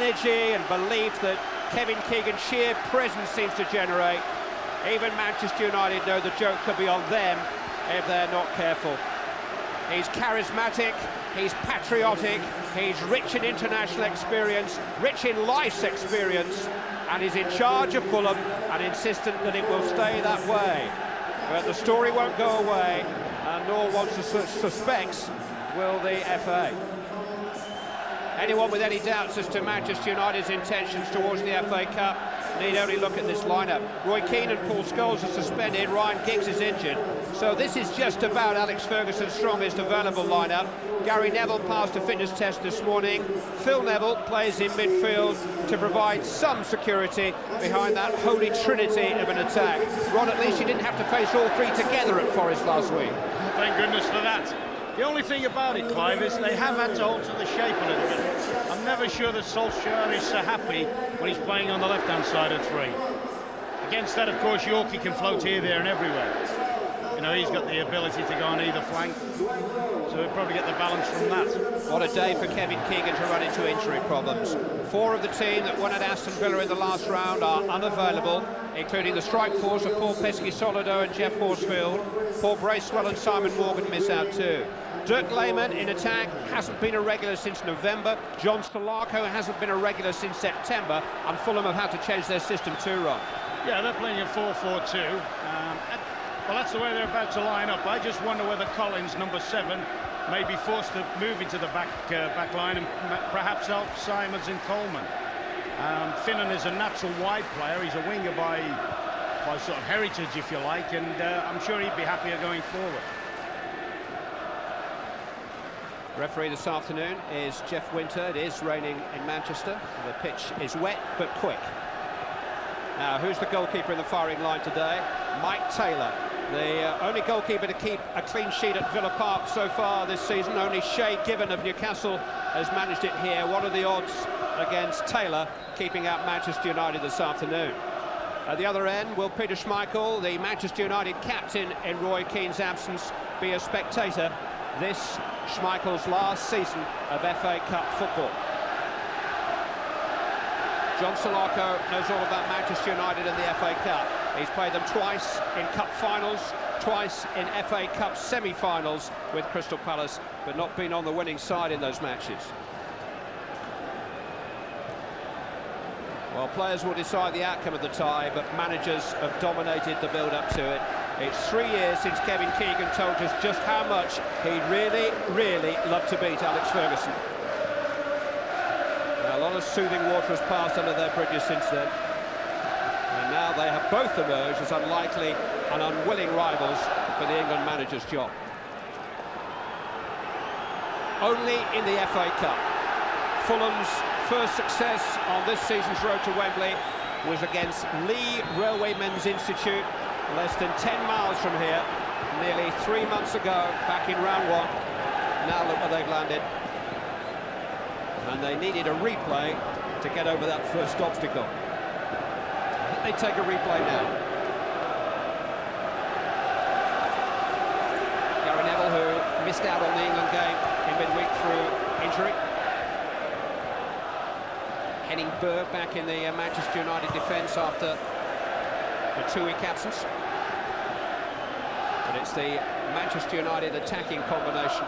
energy and belief that Kevin Keegan's sheer presence seems to generate. Even Manchester United know the joke could be on them if they're not careful. He's charismatic, he's patriotic, he's rich in international experience, rich in life's experience, and he's in charge of Fulham and insistent that it will stay that way. But the story won't go away, and nor one suspects will the FA. Anyone with any doubts as to Manchester United's intentions towards the FA Cup need only look at this lineup. Roy Keane and Paul Scholes are suspended, Ryan Giggs is injured, so this is just about Alex Ferguson's strongest available lineup. Gary Neville passed a fitness test this morning. Phil Neville plays in midfield to provide some security behind that holy trinity of an attack. Ron, at least you didn't have to face all three together at Forest last week. Thank goodness for that. The only thing about it, Clive, is they have had to alter the shape a little bit. I'm never sure that Solskjaer is so happy when he's playing on the left-hand side of three. Against that, of course, Yorkie can float here, there and everywhere. You know, he's got the ability to go on either flank, so he'll probably get the balance from that. What a day for Kevin Keegan to run into injury problems. 4 of the team that won at Aston Villa in the last round are unavailable, including the strike force of Paul Pesky-Solido and Jeff Horsfield. Paul Bracewell and Simon Morgan miss out too. Dirk Lehmann in attack hasn't been a regular since November. John Solarco hasn't been a regular since September, and Fulham have had to change their system too, Ron. Yeah, they're playing a 4-4-2. Well, that's the way they're about to line up. I just wonder whether Collins, number 7, may be forced to move into the back line and perhaps help Simons and Coleman. Finnan is a natural wide player. He's a winger by sort of heritage, if you like, and I'm sure he'd be happier going forward. Referee this afternoon is Jeff Winter. It is raining in Manchester. The pitch is wet but quick. Now, who's the goalkeeper in the firing line today? Mike Taylor, the only goalkeeper to keep a clean sheet at Villa Park so far this season. Only Shay Given of Newcastle has managed it here. What are the odds against Taylor keeping out Manchester United this afternoon? At the other end, will Peter Schmeichel, the Manchester United captain in Roy Keane's absence, be a spectator? This Schmeichel's last season of FA Cup football. John Solarco knows all about Manchester United and the FA Cup. He's played them twice in cup finals, twice in FA Cup semi-finals with Crystal Palace, but not been on the winning side in those matches. Well, players will decide the outcome of the tie, but managers have dominated the build-up to it. It's 3 years since Kevin Keegan told us just how much he'd really, really love to beat Alex Ferguson. Now, a lot of soothing water has passed under their bridges since then. And now they have both emerged as unlikely and unwilling rivals for the England manager's job. Only in the FA Cup. Fulham's first success on this season's road to Wembley was against Lee Railwaymen's Institute, less than 10 miles from here, nearly 3 months ago, back in round 1. Now look where they've landed. And they needed a replay to get over that first obstacle. I think they take a replay now. Gary Neville, who missed out on the England game in midweek through injury. Henning Berg back in the Manchester United defence after a 2-week absence. But it's the Manchester United attacking combination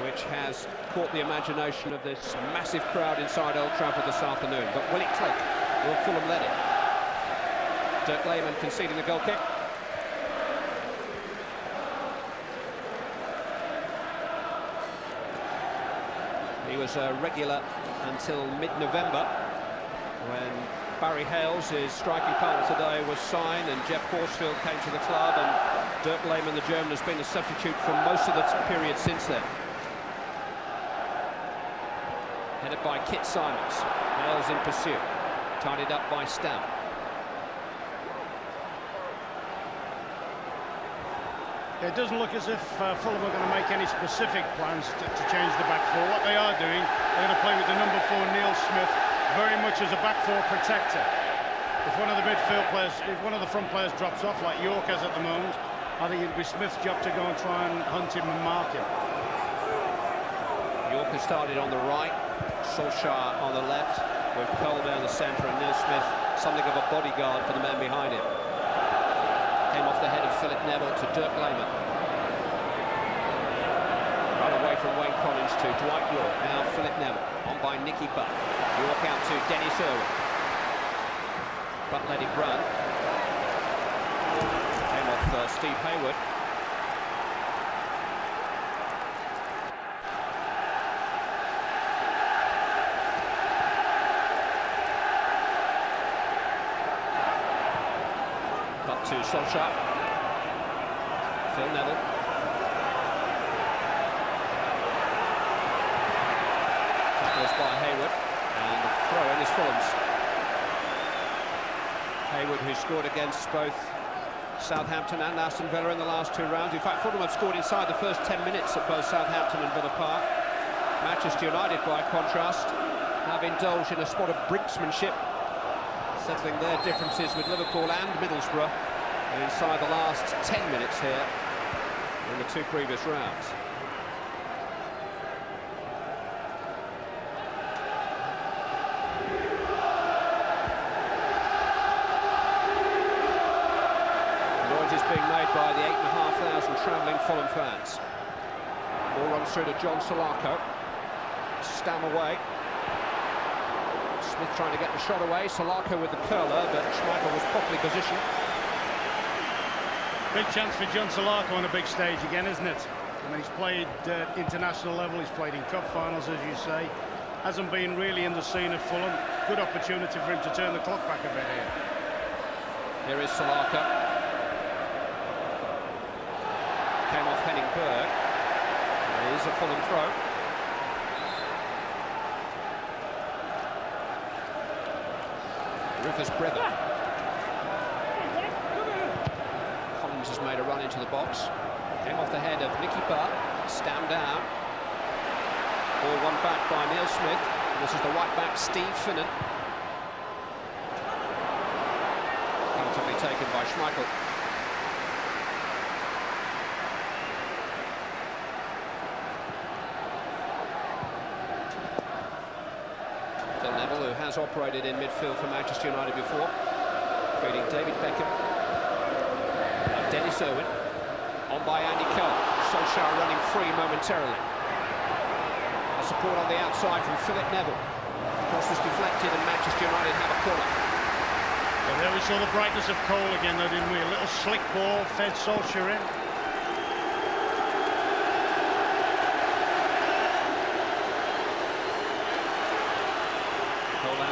which has caught the imagination of this massive crowd inside Old Trafford this afternoon. But will it click? Will Fulham let it? Dirk Lehmann conceding the goal kick. He was a regular until mid-November, when Barry Hales, his striking partner today, was signed, and Jeff Horsfield came to the club, and Dirk Lehmann, the German, has been a substitute for most of the period since then. Headed by Kit Simons. Hales in pursuit. Tidied up by Stam. It doesn't look as if Fulham are going to make any specific plans to change the back four. What they are doing, they're going to play with the number 4, Neil Smith, very much as a back four protector. If one of the midfield players, if one of the front players drops off, like York has at the moment, I think it'd be Smith's job to go and try and hunt him and mark him. York Walker started on the right, Solskjaer on the left, with Cole down the centre and Neil Smith something of a bodyguard for the man behind him. Came off the head of Philip Neville to Dirk Lehmann. Right away from Wayne Collins to Dwight York. Now Philip Neville on by Nicky Butt. York out to Dennis Irwin. Butt let him run. Came off Steve Hayward. Butt to Solskjaer. Phil Neville. Tackles by Hayward. And the throw-in is Fulham's. Hayward, who scored against both Southampton and Aston Villa in the last 2 rounds. In fact, Fulham have scored inside the first 10 minutes at both Southampton and Villa Park. Manchester United, by contrast, have indulged in a spot of brinksmanship, settling their differences with Liverpool and Middlesbrough inside the last 10 minutes here in the 2 previous rounds. Being made by the 8,500 travelling Fulham fans. Ball runs through to John Solarco. Stam away. Smith trying to get the shot away. Solarco with the curler, but Schmeichel was properly positioned. Big chance for John Solarco on a big stage again, isn't it? I mean, he's played international level, he's played in cup finals, as you say. Hasn't been really in the scene of Fulham. Good opportunity for him to turn the clock back a bit here. Here is Solarco. Came off Henning Berg. It is a Fulham throw. Rufus Brevett. Collins has made a run into the box. Came off the head of Nicky Butt. Stam down. Ball won back by Neil Smith. And this is the right back, Steve Finnan. Comfortably taken by Schmeichel. Who has operated in midfield for Manchester United before, feeding David Beckham. Now Dennis Irwin, on by Andy Cole. Solskjaer running free momentarily. A support on the outside from Philip Neville. Cross was deflected and Manchester United have a corner. Well, there we saw the brightness of Cole again, though, didn't we? A little slick ball, fed Solskjaer in.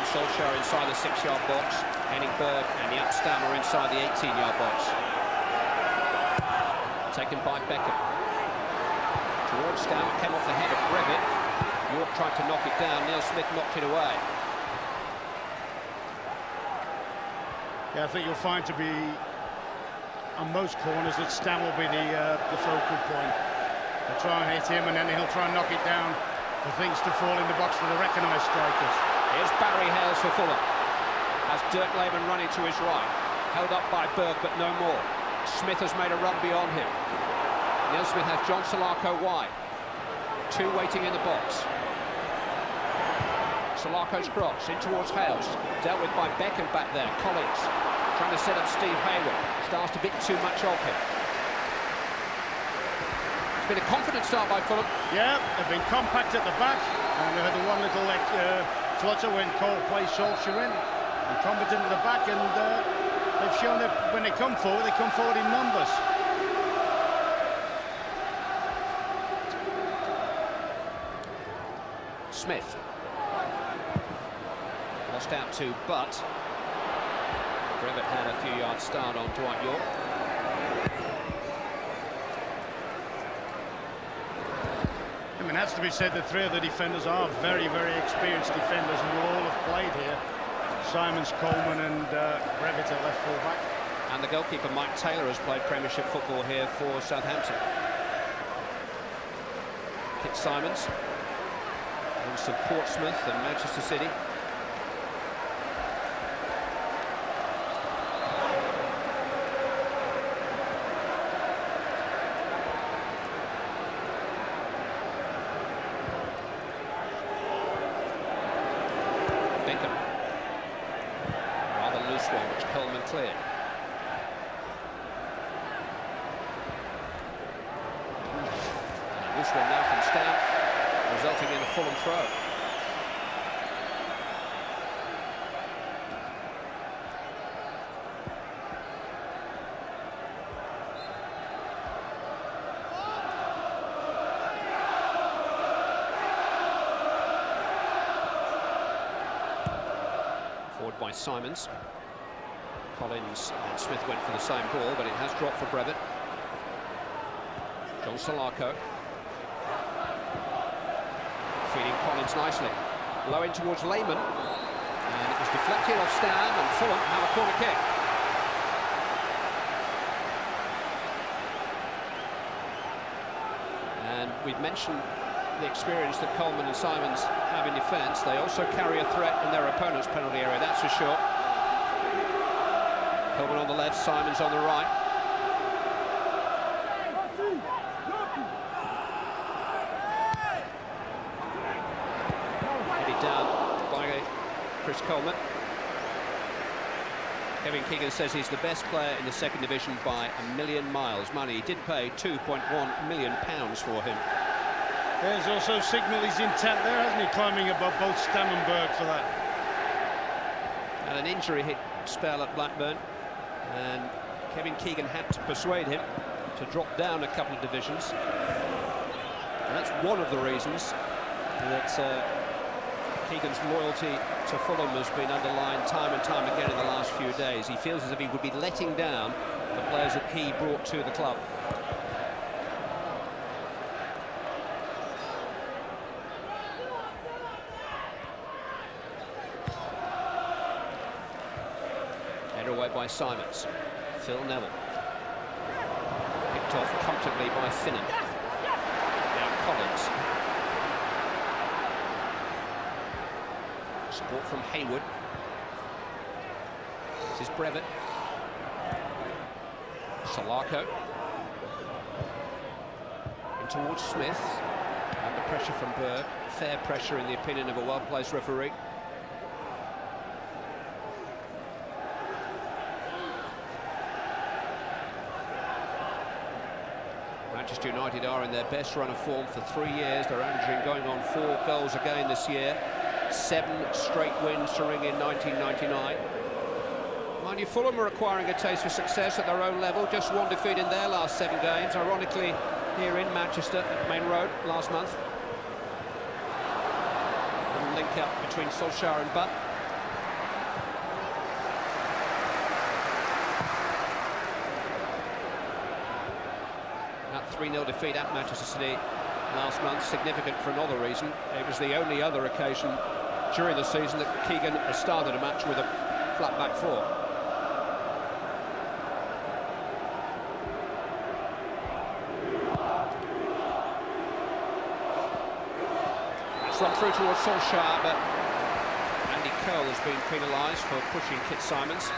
Solskjaer inside the 6-yard box. Henning Berg and Jaap Stam are inside the 18-yard box. Taken by Beckham. Towards Stam, came off the head of Brevett. York tried to knock it down. Neil Smith knocked it away. Yeah, I think you'll find to be on most corners that Stam will be the focal point. They'll try and hit him, and then he'll try and knock it down for things to fall in the box for the recognised strikers. Here's Barry Hales for Fulham. As Dirk Lehmann running to his right. Held up by Berg, but no more. Smith has made a run beyond him. Neil Smith has John Solarco wide. 2 waiting in the box. Solarco's cross in towards Hales. Dealt with by Beckham back there. Collins trying to set up Steve Hayward. Starts a bit too much of him. It's been a confident start by Fulham. Yeah, they've been compact at the back. And they had the one little flutter when Cole plays Solskjaer in. And competent at the back, and they've shown that when they come forward in numbers. Smith. Lost out to Butt. Brevett had a few yards start on Dwight York. I mean, it has to be said that 3 of the defenders are very, very experienced defenders and will all have played here. Simons, Coleman and Brevett at left full-back. And the goalkeeper, Mike Taylor, has played Premiership football here for Southampton. Kit Simons. From Portsmouth and Manchester City. cleared. This one now from Stamp, resulting in a Fulham throw. Forward by Simons. Collins and Smith went for the same ball, but it has dropped for Brevitt. John Salako. Feeding Collins nicely. Low in towards Lehman. And it was deflected off Stam, and Fulham have a corner kick. And we've mentioned the experience that Coleman and Simons have in defence. They also carry a threat in their opponent's penalty area, that's for sure. Coleman on the left, Simons on the right. Headed down by Chris Coleman. Kevin Keegan says he's the best player in the second division by a million miles. Money did pay £2.1 million for him. There's also signalled his intent there, hasn't he, climbing above both Stam and Berg for that. And an injury hit spell at Blackburn, and Kevin Keegan had to persuade him to drop down a couple of divisions. And that's one of the reasons that Keegan's loyalty to Fulham has been underlined time and time again in the last few days. He feels as if he would be letting down the players that he brought to the club. Away by Simons. Phil Neville. Picked off comfortably by Finnan. Now Collins. Support from Hayward. This is Brevitt. Salako. In towards Smith. Under pressure from Berg. Fair pressure in the opinion of a well-placed referee. Manchester United are in their best run of form for 3 years. They're averaging going on 4 goals a game this year. 7 straight wins to ring in 1999. Mind you, Fulham are acquiring a taste for success at their own level. Just 1 defeat in their last 7 games. Ironically, here in Manchester at Main Road last month. A little link up between Solskjaer and Butt. 3-0 defeat at Manchester City last month, significant for another reason. It was the only other occasion during the season that Keegan has started a match with a flat back 4. That's run through towards Solskjaer, but Andy Cole has been penalised for pushing Kit Simons.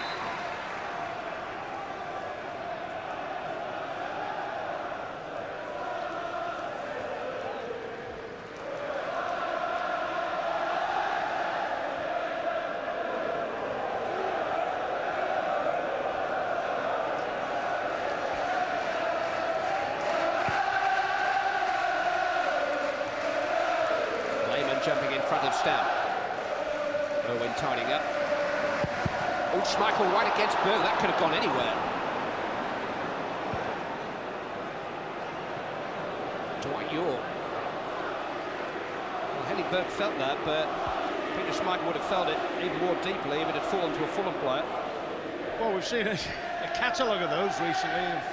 Jumping in front of Stam. Owen tidying up. Oh, Schmeichel right against Berg. That could have gone anywhere. Dwight York. Well, Henry Berg felt that, but Peter Schmeichel would have felt it even more deeply if it had fallen to a Fulham player. Well, we've seen a catalogue of those recently, of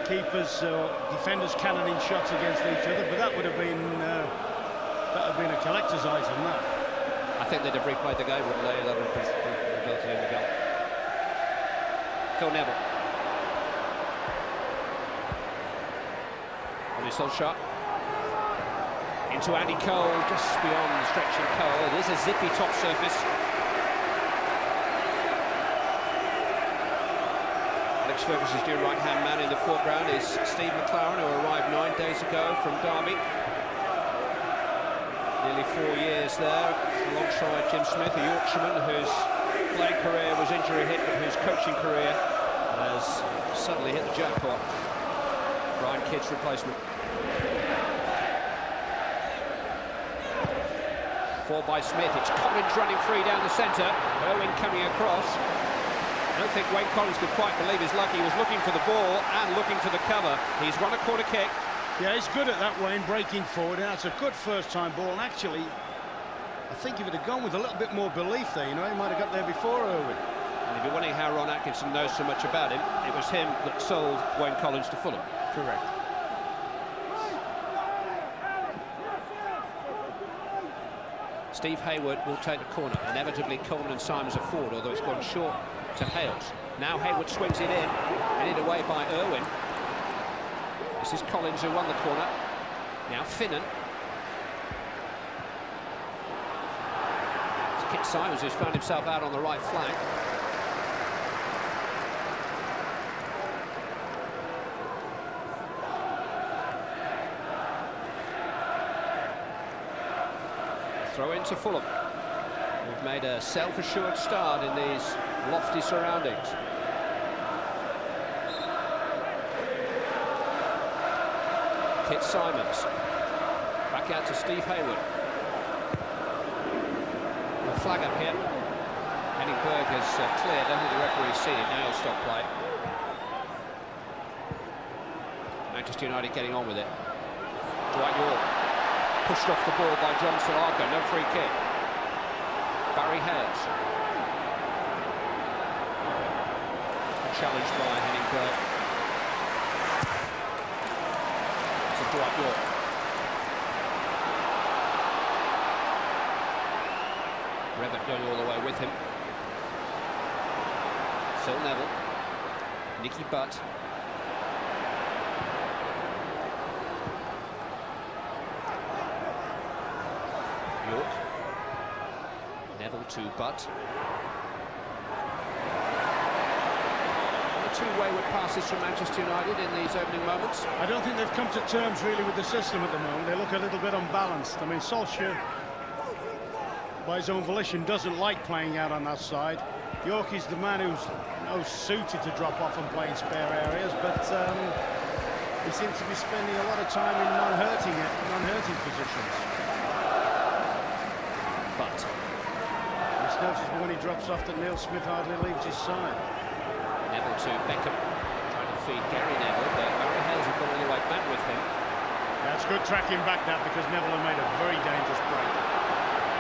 keepers or defenders cannoning shots against each other, but that would have been a collector's item, that. I think they'd have replayed the game, wouldn't they? That would have resulted in the goal. Phil Neville. On his Solskjaer. Into Andy Cole, just beyond the stretching Cole. It is a zippy top surface. Alex Ferguson's new right-hand man in the foreground is Steve McLaren, who arrived 9 days ago from Derby. Nearly 4 years there, alongside Jim Smith, a Yorkshireman who's playing career was injury hit, but his coaching career has suddenly hit the jackpot. Brian Kidd's replacement. 4 by Smith. It's Collins running free down the centre. Irwin coming across. I don't think Wayne Collins could quite believe his luck. He was looking for the ball and looking for the cover. He's won a corner kick. Yeah, he's good at that, Wayne, breaking forward, and that's a good first-time ball. And actually, I think if it had gone with a little bit more belief there, you know, he might have got there before Irwin. And if you're wondering how Ron Atkinson knows so much about him, it was him that sold Wayne Collins to Fulham. Correct. Steve Hayward will take the corner. Inevitably, Coleman and Simons are forward, although it's gone short to Hales. Now Hayward swings it in, headed away by Irwin. This is Collins who won the corner. Now Finnan. It's Kit Simons who's found himself out on the right flank. Throw into Fulham. We've made a self-assured start in these lofty surroundings. Kit Simons. Back out to Steve Hayward. A flag up here. Henning Berg has cleared. I don't think the referee's seen it. Now he'll stop play. Manchester United getting on with it. Dwight York. Pushed off the ball by John Salaka, no free kick. Barry Hales. Challenged by Henning Berg. To Dwight York. Revett going all the way with him. Phil Neville. Nicky Butt. York. Neville to Butt. Two wayward passes from Manchester United in these opening moments. I don't think they've come to terms really with the system at the moment. They look a little bit unbalanced. I mean, Solskjaer, by his own volition, doesn't like playing out on that side. York is the man who's suited to drop off and play in spare areas, but he seems to be spending a lot of time in non-hurting positions. But it's noticeable when he drops off that Neil Smith hardly leaves his side. Neville to Beckham, trying to feed Gary Neville, but Barry Hales has gone all the way back with him. That's good tracking back that, because Neville had made a very dangerous break.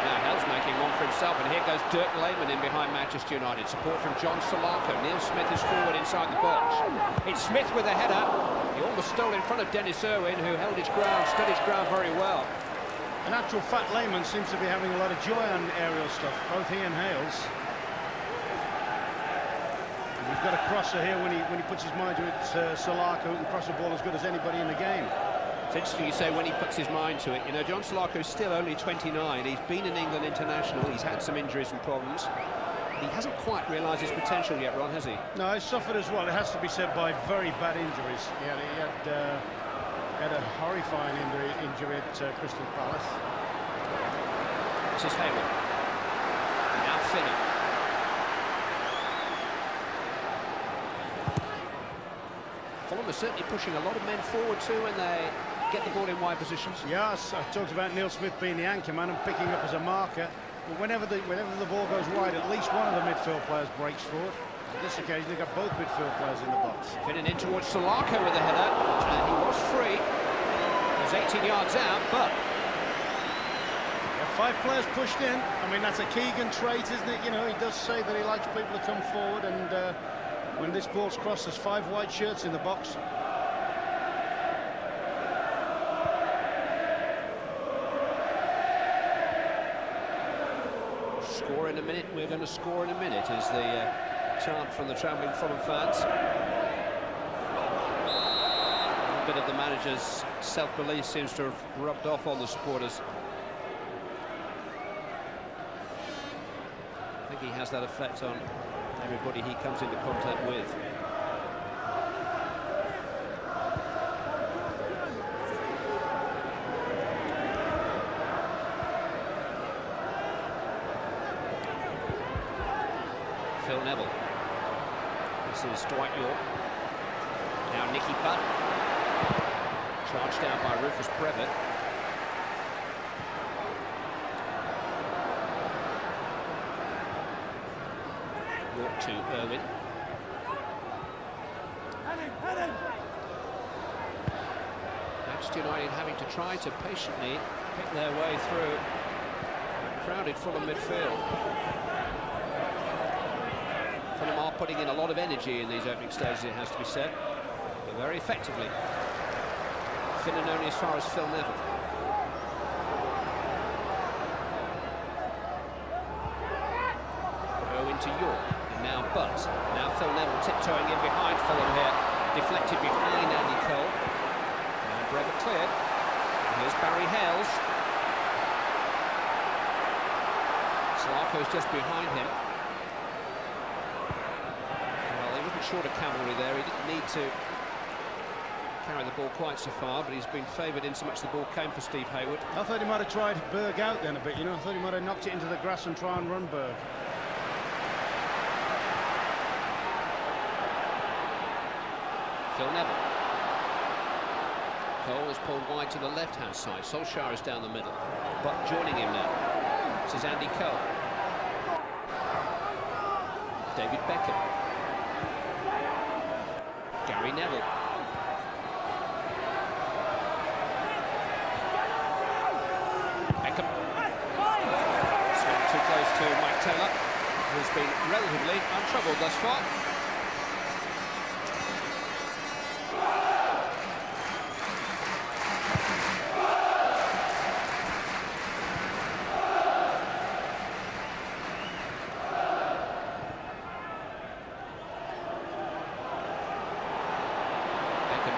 Now Hales making one for himself, and here goes Dirk Lehmann in behind Manchester United. Support from John Salako. Neil Smith is forward inside the box. It's Smith with a header. He almost stole in front of Dennis Irwin, who held his ground, stood his ground very well. In actual fact, Lehmann seems to be having a lot of joy on aerial stuff, both he and Hales. We've got a crosser here when he puts his mind to it. Salako can cross a ball as good as anybody in the game. It's interesting you say when he puts his mind to it. You know, John Salako is still only 29. He's been an England international. He's had some injuries and problems. He hasn't quite realised his potential yet, Ron, has he? No, he's suffered as well. It has to be said, by very bad injuries. He had a horrifying injury at Crystal Palace. This is Hayward. Now Finnan. Fulham are certainly pushing a lot of men forward too when they get the ball in wide positions. Yes, I talked about Neil Smith being the anchor man and picking up as a marker. But whenever the ball goes wide, at least one of the midfield players breaks forward. On this occasion, they've got both midfield players in the box. Finnan in towards Salako with a header, and he was free. He's 18 yards out, but... Yeah, 5 players pushed in. I mean, that's a Keegan trait, isn't it? You know, he does say that he likes people to come forward, and when this ball's crossed, there's 5 white shirts in the box. Score in a minute, we're going to score in a minute, is the chant from the travelling Fulham fans. A bit of the manager's self-belief seems to have rubbed off on the supporters. I think he has that effect on everybody he comes into contact with. Phil Neville. This is Dwight York. Now Nicky Butt. Charged down by Rufus Brevitt. York to Irwin. Manchester United having to try to patiently pick their way through a crowded Fulham midfield. Fulham are putting in a lot of energy in these opening stages, it has to be said, but very effectively. Thin and only as far as Phil Neville. Irwin to York, and now Butt. Now Phil Neville tiptoeing in behind Fulham here, deflected behind Andy Cole. And Brevitt cleared. And here's Barry Hales. Slarko's just behind him. Short of cavalry there, he didn't need to carry the ball quite so far, but he's been favoured in so much the ball came for Steve Hayward. I thought he might have tried Berg out then a bit, you know. I thought he might have knocked it into the grass and try and run Berg. Phil Neville. Cole is pulled wide to the left-hand side. Solskjaer is down the middle, but joining him now. This is Andy Cole. David Beckham. Gary Neville. Beckham. Swung too close to Mike Taylor, who's been relatively untroubled thus far.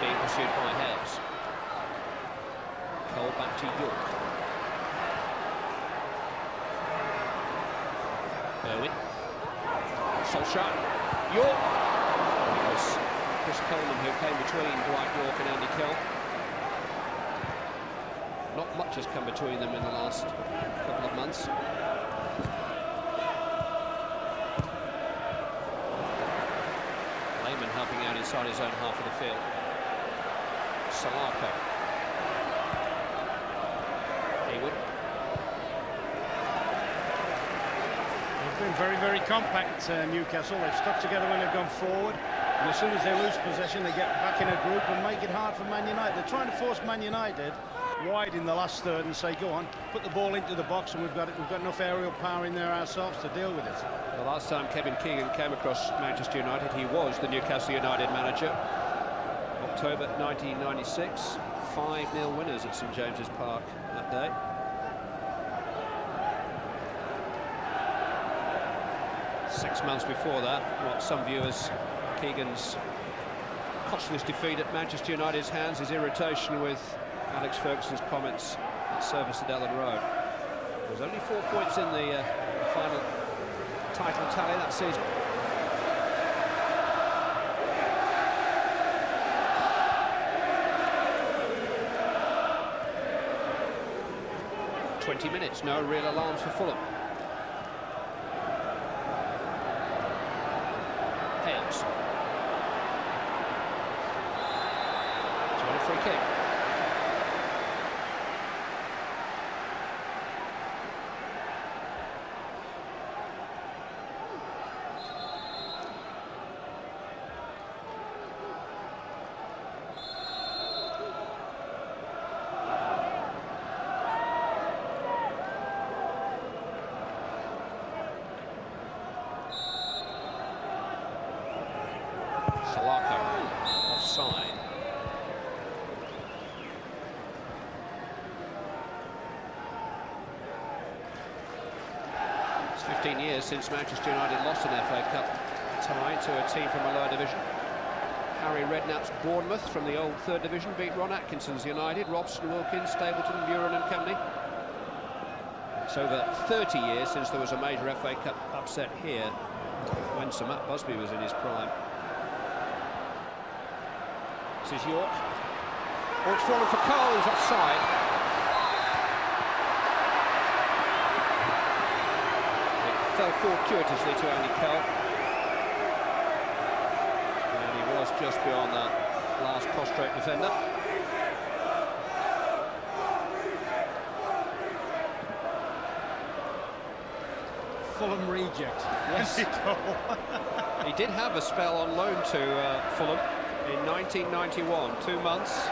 Being pursued by Hales. Cole back to York. Irwin. Solskjaer. York. It was Chris Coleman who came between Dwight York and Andy Cole. Not much has come between them in the last couple of months. Lehman helping out inside his own half of the field. Salako. Hayward. They've been very, very compact, Newcastle. They've stuck together when they've gone forward, and as soon as they lose possession, they get back in a group and make it hard for Man United. They're trying to force Man United wide in the last third and say, go on, put the ball into the box, and we've got enough aerial power in there ourselves to deal with it. The last time Kevin Keegan came across Manchester United, he was the Newcastle United manager. October 1996, 5-0 winners at St James's Park that day. Six months before that, what some viewers, Keegan's costless defeat at Manchester United's hands, his irritation with Alex Ferguson's comments at service at Ellen Road. There was only 4 points in the final title tally that season. Minutes, no real alarms for Fulham. Hales. It's on a free kick. Offside. It's 15 years since Manchester United lost an FA Cup tie to a team from a lower division. Harry Redknapp's Bournemouth from the old third division beat Ron Atkinson's United, Robson, Wilkins, Stapleton, Buren and company. It's over 30 years since there was a major FA Cup upset here when Sir Matt Busby was in his prime. This is York. Oh, it's fallen for Cole, he's offside. It fell fortuitously to Andy Cole. players just beyond that last prostrate defender. Fulham reject. Yes. He did have a spell on loan to Fulham in 1991, 2 months.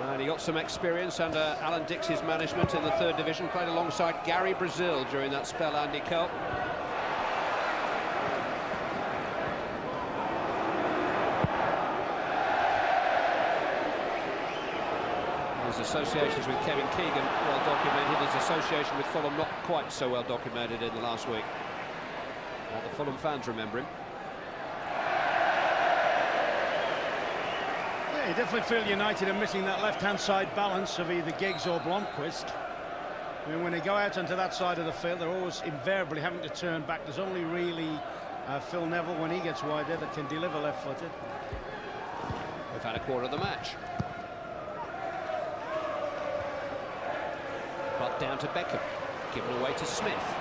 And he got some experience under Alan Dix's management in the 3rd division, played alongside Gary Brazil during that spell, Andy Cole. His associations with Kevin Keegan well documented, his association with Fulham not quite so well documented in the last week. The Fulham fans remember him. Yeah, you definitely feel United are missing that left-hand side balance of either Giggs or Blomqvist. I mean, when they go out onto that side of the field, they're always invariably having to turn back. There's only really Phil Neville, when he gets wide there, that can deliver left-footed. We've had a quarter of the match. But down to Beckham, given away to Smith.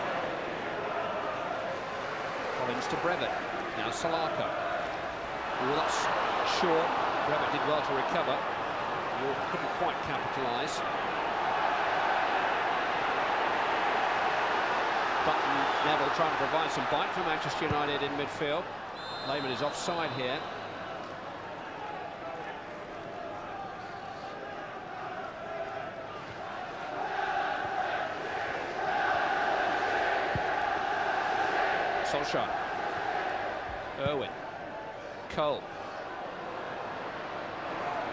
Collins to Brevet, now Salako. Oh, that's short. Brevet did well to recover. York couldn't quite capitalise. Button, Neville trying to provide some bite for Manchester United in midfield. Lehmann is offside here. Solskjaer, Irwin, Cole,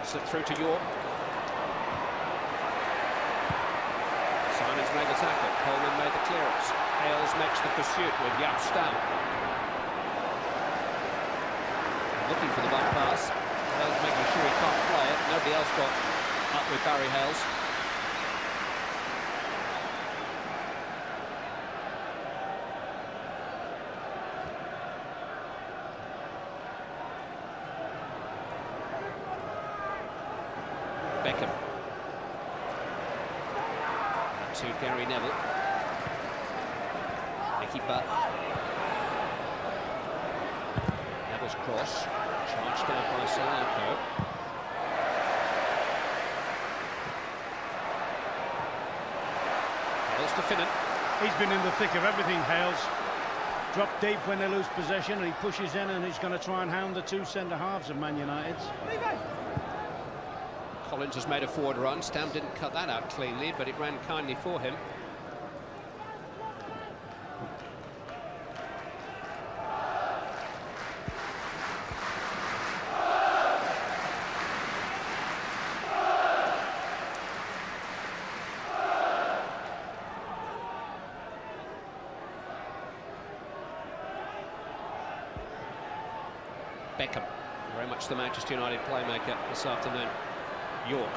slipped through to York. Simon's made the tackle, Coleman made the clearance. Hales makes the pursuit with Jaap Stam. Looking for the back pass. Hales making sure he can't play it. Nobody else got up with Barry Hales. Beckham to Gary Neville. Nicky Butt. Neville's cross charged down by Salako. Hales to Finnan. He's been in the thick of everything, Hales. Drop deep when they lose possession, and he pushes in, and he's going to try and hound the 2 centre-halves of Man United's. Collins has made a forward run. Stam didn't cut that out cleanly, but it ran kindly for him. Beckham, very much the Manchester United playmaker this afternoon. York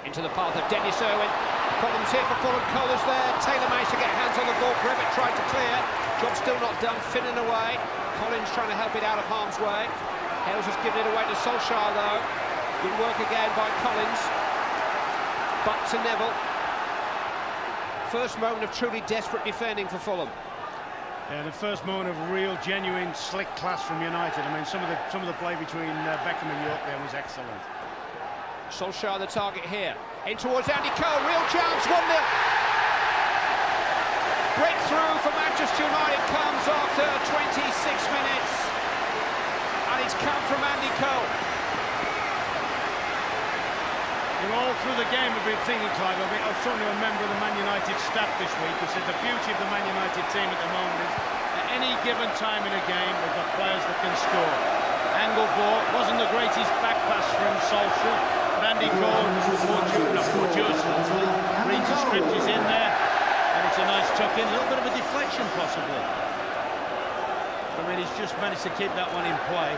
into the path of Dennis Irwin. Problems here for Fulham. Cole is there. Taylor managed to get hands on the ball. Brevet tried to clear. Job still not done. Finnan away. Collins trying to help it out of harm's way. Hales has given it away to Solskjaer though. Good work again by Collins. Back to Neville. First moment of truly desperate defending for Fulham. Yeah, the first moment of real, genuine, slick class from United. I mean, some of the play between Beckham and York there was excellent. Solskjaer the target here. In towards Andy Cole, real chance, 1-0. Breakthrough for Manchester United comes after 26 minutes. And it's come from Andy Cole. All through the game we've been thinking, Clive, I was talking to a member of the Man United staff this week who said the beauty of the Man United team at the moment is at any given time in a game we've got players that can score. Angle ball, wasn't the greatest back pass from Solskjaer, but Andy Cole, reads the script, is in there, and it's a nice tuck in, a little bit of a deflection possibly. I mean, he's just managed to keep that one in play.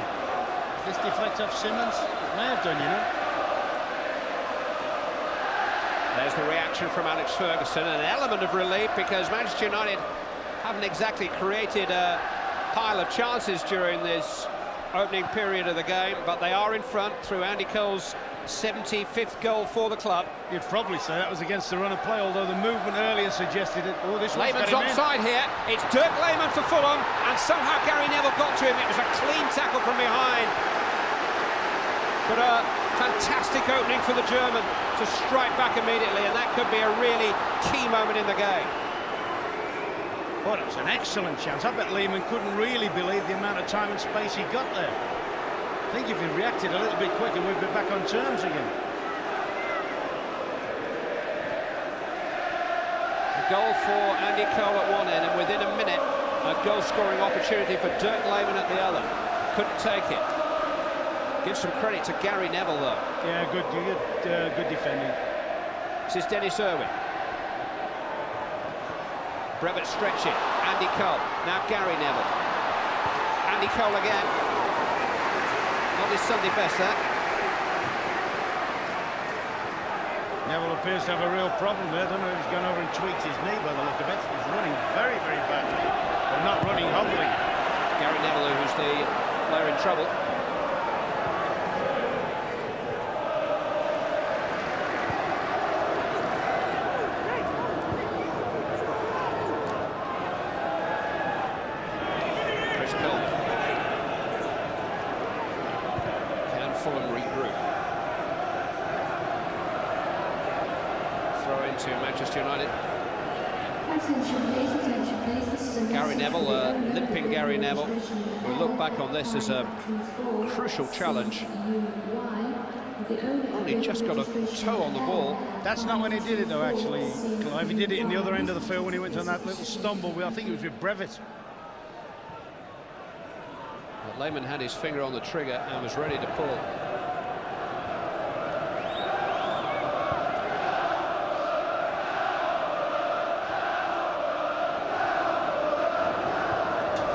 Does this deflect off Simmons? It may have done, you know. There's the reaction from Alex Ferguson, an element of relief because Manchester United haven't exactly created a pile of chances during this opening period of the game, but they are in front through Andy Cole's 75th goal for the club. You'd probably say that was against the run of play, although the movement earlier suggested it. Oh, this one's Lehman's got him offside here. It's Dirk Lehmann for Fulham, and somehow Gary Neville got to him. It was a clean tackle from behind. But a fantastic opening for the German to strike back immediately, and that could be a really key moment in the game. Well, it was an excellent chance. I bet Lehmann couldn't really believe the amount of time and space he got there. I think if he'd reacted a little bit quicker, we'd be back on terms again. A goal for Andy Cole at one end, and within a minute, a goal-scoring opportunity for Dirk Lehmann at the other. Couldn't take it. Give some credit to Gary Neville, though. Yeah, good defending. This is Dennis Irwin. Brevet stretching. Andy Cole. Now Gary Neville. Andy Cole again. Not his Sunday best, that. Neville appears to have a real problem there. I don't know if he's gone over and tweaked his knee by the look of it. He's running very, very badly. But not running hobbling. Gary Neville, who's the player in trouble. Fulham regroup. Throw into Manchester United. Gary Neville, limping Gary Neville. We look back on this as a crucial challenge. Only just got a toe on the ball. That's not when he did it, though, actually, Clive. He did it in the other end of the field when he went on that little stumble. I think it was with Brevet. But Lehmann had his finger on the trigger and was ready to pull.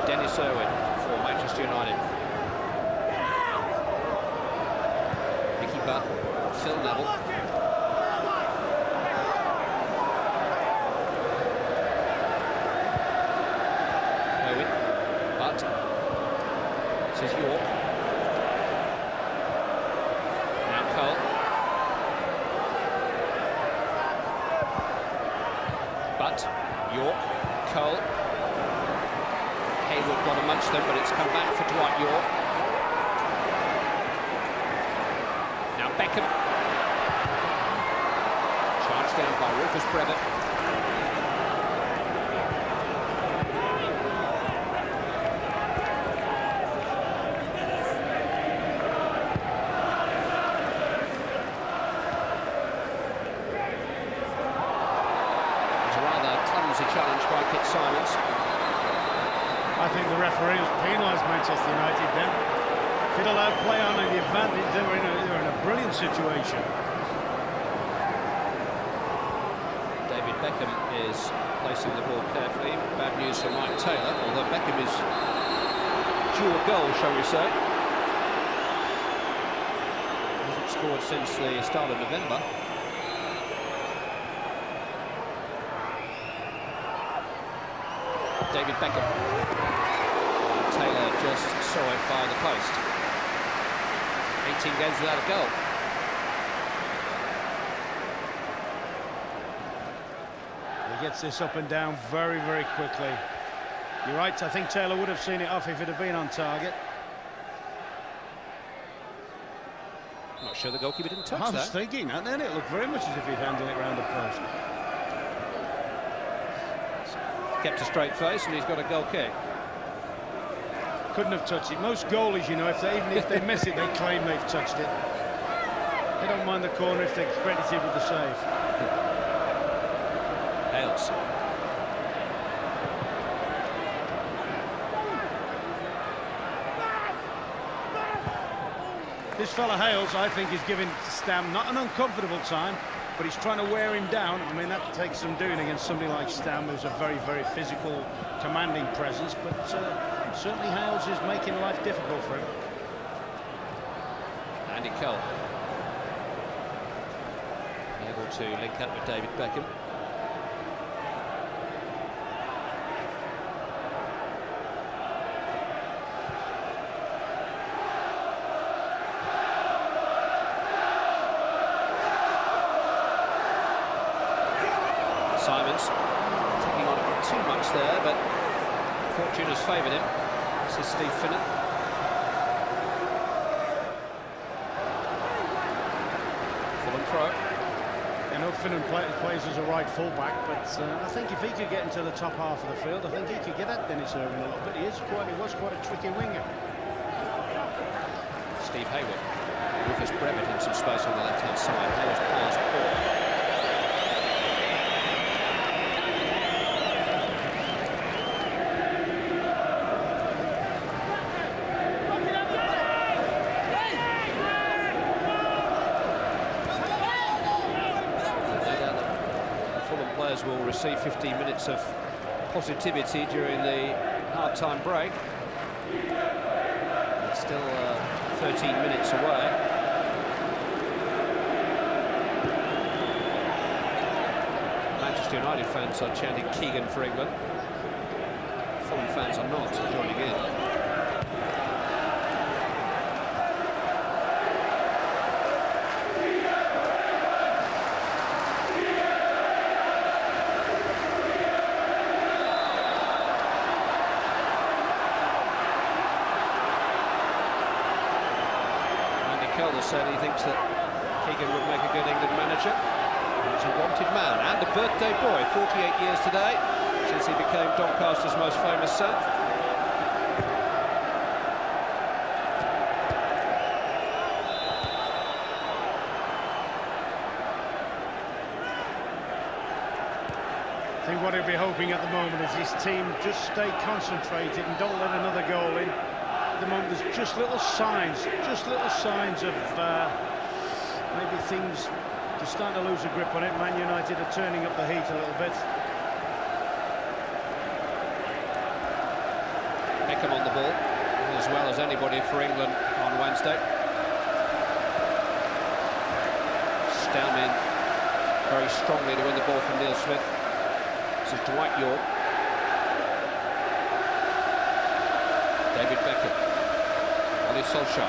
Dennis Irwin for Manchester United. Mickey Butt, Phil Neville. Irwin, Butt. This is York. Now Cole. Butt, York, Cole. Hayward got amongst them, but it's come back for Dwight York. Now Beckham. Charged down by Rufus Brevet. It's a rather clumsy challenge by Kit Simons. I think the referee has penalised Manchester United then. If he'd allowed play on and the advantage, they were in a brilliant situation. David Beckham is placing the ball carefully. Bad news for Mike Taylor, although Beckham is due a goal, shall we say. Hasn't scored since the start of November. David Beckham. Taylor just saw it by the post. 18 games without a goal. He gets this up and down very, very quickly. You're right, I think Taylor would have seen it off if it had been on target. I'm not sure the goalkeeper didn't touch that. I was thinking that then. It looked very much as if he'd handled it round the post. Kept a straight face and he's got a goal kick. Couldn't have touched it. Most goalies, you know, even if they miss it, they claim they've touched it. They don't mind the corner if they're credited with the save. Hales. This fella Hales, I think, is giving Stam not an uncomfortable time, but he's trying to wear him down. I mean, that takes some doing against somebody like Stam, who's a very, very physical, commanding presence, but certainly Hales is making life difficult for him. Andy Cole. Able to link up with David Beckham. there, but fortune has favoured him. This is Steve Finnan. Fulham throw. I know Finnan plays as a right full-back, but I think if he could get into the top half of the field, I think he could get at Dennis Irwin a little bit. He was quite a tricky winger. Steve Hayward. Rufus Brevitt in some space on the left-hand side. Hayward's pass poor. Players will receive 15 minutes of positivity during the half-time break. It's still 13 minutes away. Manchester United fans are chanting Keegan for England. Fulham fans are not joining in. Said he thinks that Keegan would make a good England manager. He's a wanted man and a birthday boy, 48 years today, since he became Doncaster's most famous son. I think what he'll be hoping at the moment is his team just stay concentrated and don't let another goal in. At the moment, there's just little signs of maybe things are starting to lose a grip on it. Man United are turning up the heat a little bit. Beckham on the ball, as well as anybody for England on Wednesday. Down in very strongly to win the ball from Neil Smith. This is Dwight York. David Beckham. Oli Solskjaer.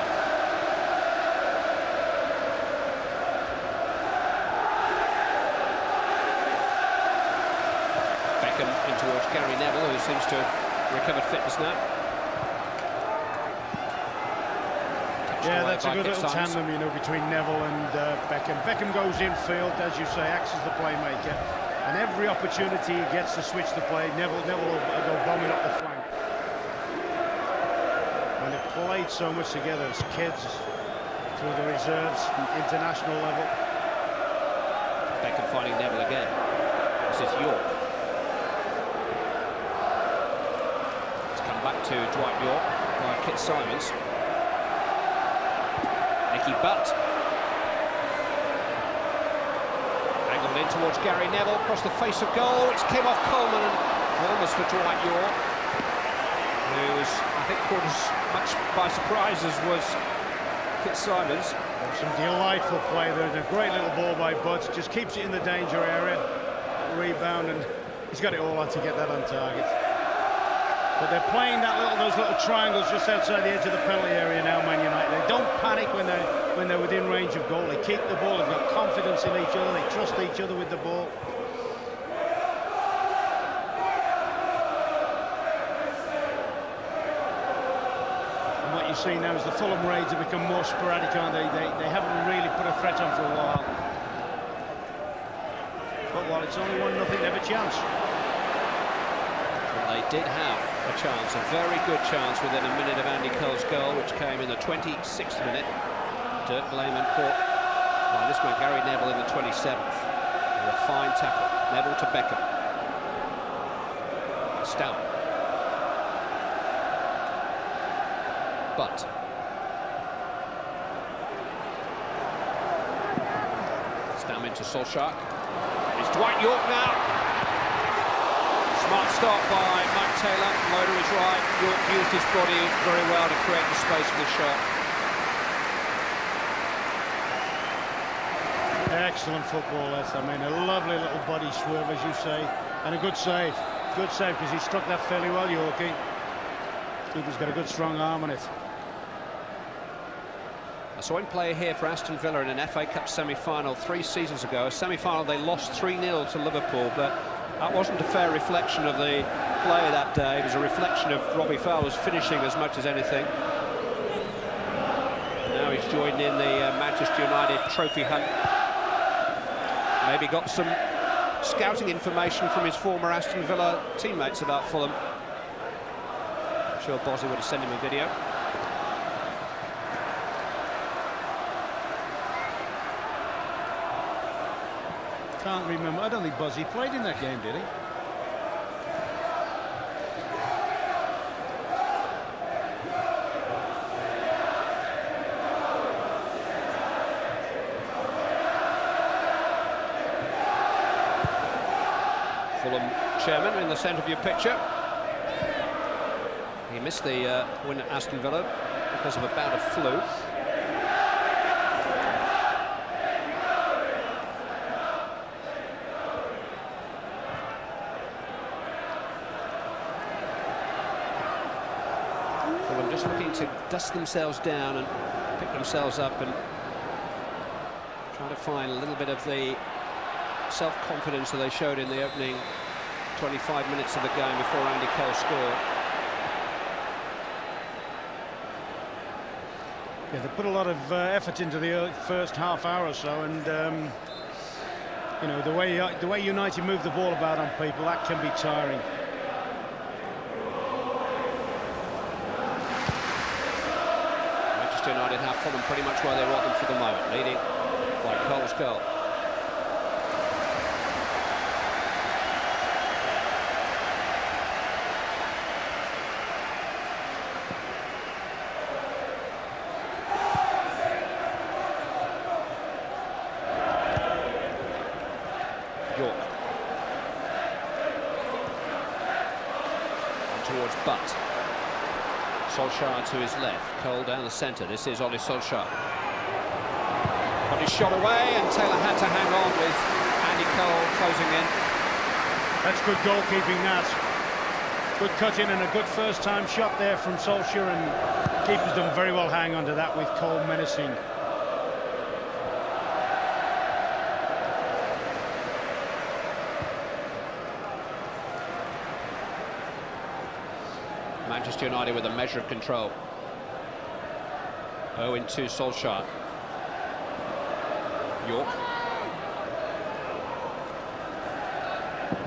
Beckham in towards Gary Neville, who seems to have recovered fitness now. Yeah, that's a good little tandem, you know, between Neville and Beckham. Beckham goes infield, as you say, acts as the playmaker, and every opportunity he gets to switch the play, Neville will go bombing up the flank. When they've played so much together as kids, through the reserves, international level. Beckham finding Neville again. This is York. It's come back to Dwight York by Kit Simons. Nicky Butt. Angled in towards Gary Neville, across the face of goal. It's came off Coleman and almost for Dwight York, who was, I think, caught as much by surprise as was Kit Simons. Some delightful play there, and a great little ball by Butt, just keeps it in the danger area, rebound, and he's got it all on to get that on target. But they're playing those little triangles just outside the edge of the penalty area now, Man United. They don't panic when they're within range of goal. They keep the ball, they've got confidence in each other, they trust each other with the ball. You see now as the Fulham raids have become more sporadic, aren't they? They haven't really put a threat on for a while. But while it's only 1-0, they have a chance. Well, they did have a chance, a very good chance within a minute of Andy Cole's goal, which came in the 26th minute. Dirk Lehmann caught by this man Gary Neville in the 27th. And a fine tackle. Neville to Beckham. Stout. But Stam into Solskjaer. It's Dwight York now. Smart start by Mike Taylor. Loader is right. York used his body very well to create the space for the shot. Excellent football, that's, I mean, a lovely little body swerve, as you say, and a good save. Good save, because he struck that fairly well, Yorkie. Keeper's got a good strong arm on it. I saw him play here for Aston Villa in an FA Cup semi-final 3 seasons ago. A semi-final they lost 3-0 to Liverpool, but that wasn't a fair reflection of the play that day. It was a reflection of Robbie Fowler's finishing as much as anything. Now he's joined in the Manchester United trophy hunt. Maybe got some scouting information from his former Aston Villa teammates about Fulham. I'm sure Bozzy would have sent him a video. Can't remember. I don't think Buzzy played in that game, did he? Fulham chairman in the centre of your picture. He missed the win at Aston Villa because of a bout of flu. Fulham just looking to dust themselves down and pick themselves up and try to find a little bit of the self-confidence that they showed in the opening 25 minutes of the game before Andy Cole scored. Yeah, they put a lot of effort into the first half hour or so, and you know, the way United move the ball about on people, that can be tiring. Manchester United have Fulham pretty much where they want them for the moment, leading by Cole's goal. York. And towards Butt. Solskjaer to his left. Cole down the centre. This is Ole Solskjaer. Got his shot away, and Taylor had to hang on with Andy Cole closing in. That's good goalkeeping, that. Good cut-in and a good first-time shot there from Solskjaer, and keeper's done very well hang on to that with Cole menacing. Manchester United with a measure of control. Owen to Solskjaer. York.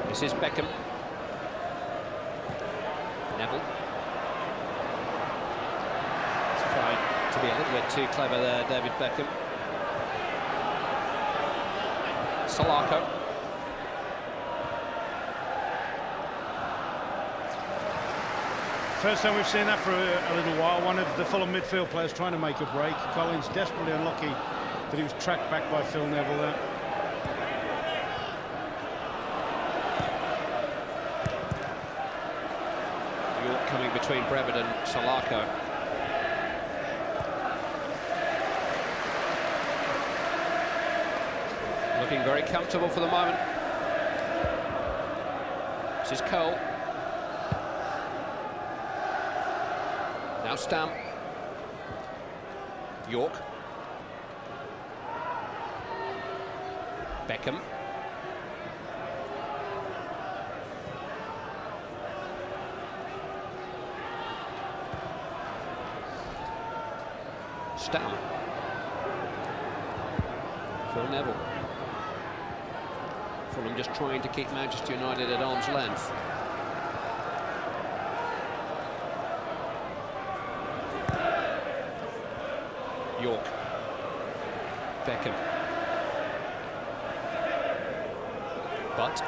This is Beckham. Neville. He's trying to be a little bit too clever there, David Beckham. Salako. First time we've seen that for a little while. One of the Fulham midfield players trying to make a break. Collins desperately unlucky that he was tracked back by Phil Neville there. York coming between Brevard and Salako. Looking very comfortable for the moment. This is Cole. Now Stamp. York. Beckham. Stamp. Phil Neville. Fulham just trying to keep Manchester United at arm's length. York. Beckham. But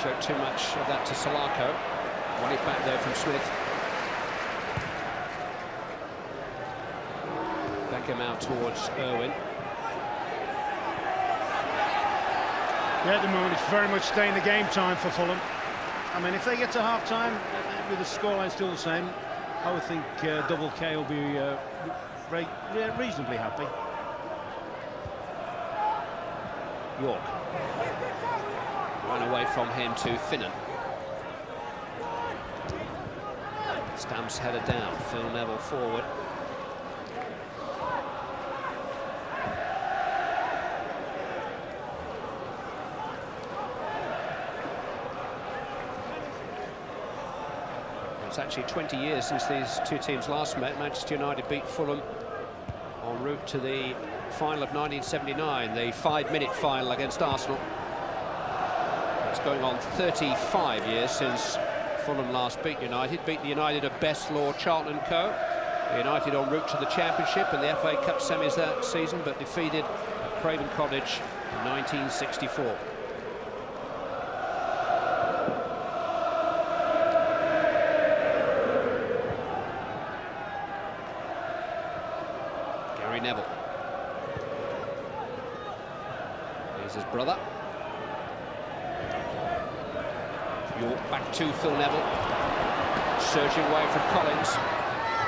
showed too much of that to Salako. Won it back there from Smith. Beckham out towards Irwin. Yeah, at the moment it's very much staying the game time for Fulham. I mean, if they get to half-time with the scoreline still the same, I would think Double K will be reasonably happy. York. Run away from him to Finnan. Stamps headed down. Phil Neville forward. It's actually 20 years since these two teams last met. Manchester United beat Fulham en route to the final of 1979, the 5-minute final against Arsenal. It's going on 35 years since Fulham last beat United. Beat the United of Best, Law, Charlton and Co. United en route to the Championship and the FA Cup semis that season, but defeated Craven Cottage in 1964. Gary Neville. Here's his brother. York back to Phil Neville. Surging away from Collins.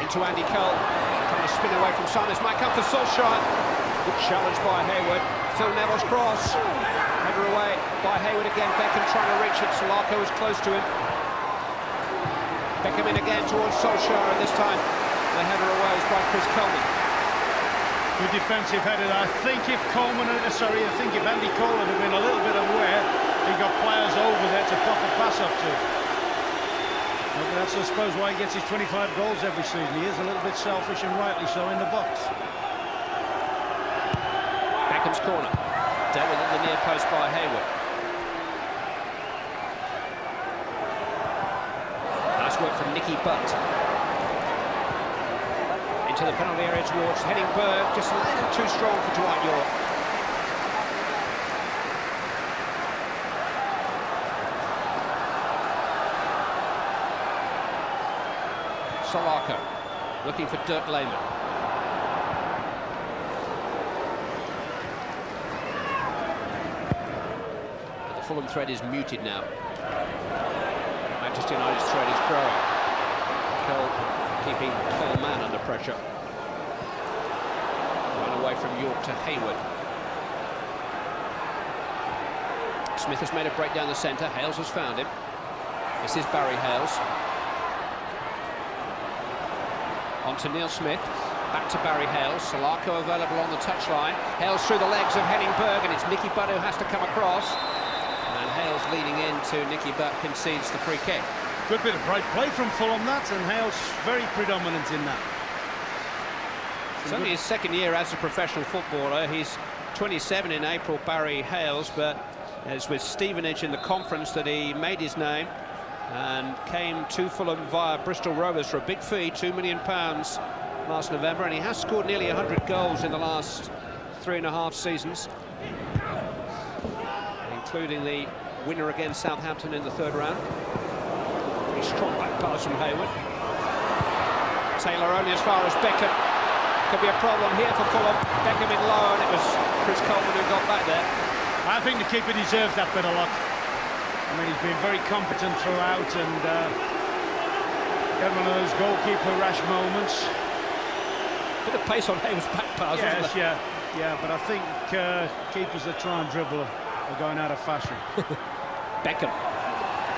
Into Andy Cole. Trying to spin away from Simons. Might come for Solskjaer. Good challenge by Hayward. Phil Neville's cross. Header away by Hayward again. Beckham trying to reach it. Solarco is close to him. Beckham in again towards Solskjaer, and this time the header away is by Chris Coleman. Good defensive header. I think if Andy Cole had been a little bit aware, he got players over there to pop a pass up to. That's, I suppose, why he gets his 25 goals every season. He is a little bit selfish, and rightly so, in the box. Beckham's corner. Dealt with at the near post by Hayward. Nice work from Nicky Butt. Into the penalty area towards Henning Berg. Just a little too strong for Dwight York. Solarco looking for Dirk Lehmann. The Fulham thread is muted now. Manchester United's thread is growing. Cole keeping Coleman under pressure. Run away from York to Hayward. Smith has made a break down the centre. Hales has found him. This is Barry Hales. On to Neil Smith, back to Barry Hales. Solarco available on the touchline. Hales through the legs of Henning Berg, and it's Nicky Butt who has to come across. And Hales leading into Nicky Butt concedes the free kick. Good bit of bright play from Fulham, that, and Hales very predominant in that. It's only his second year as a professional footballer. He's 27 in April, Barry Hales, but it's with Stevenage in the conference that he made his name and came to Fulham via Bristol Rovers for a big fee, £2 million last November, and he has scored nearly 100 goals in the last 3.5 seasons, including the winner against Southampton in the third round. Pretty strong back pass from Hayward. Taylor only as far as Beckham. Could be a problem here for Fulham. Beckham in low, and it was Chris Coleman who got back there. I think the keeper deserves that bit of luck. I mean, he's been very competent throughout, and had one of those goalkeeper rash moments. Bit of pace on Hayward's back pass, yes, yeah, but I think keepers that try and dribble are going out of fashion. Beckham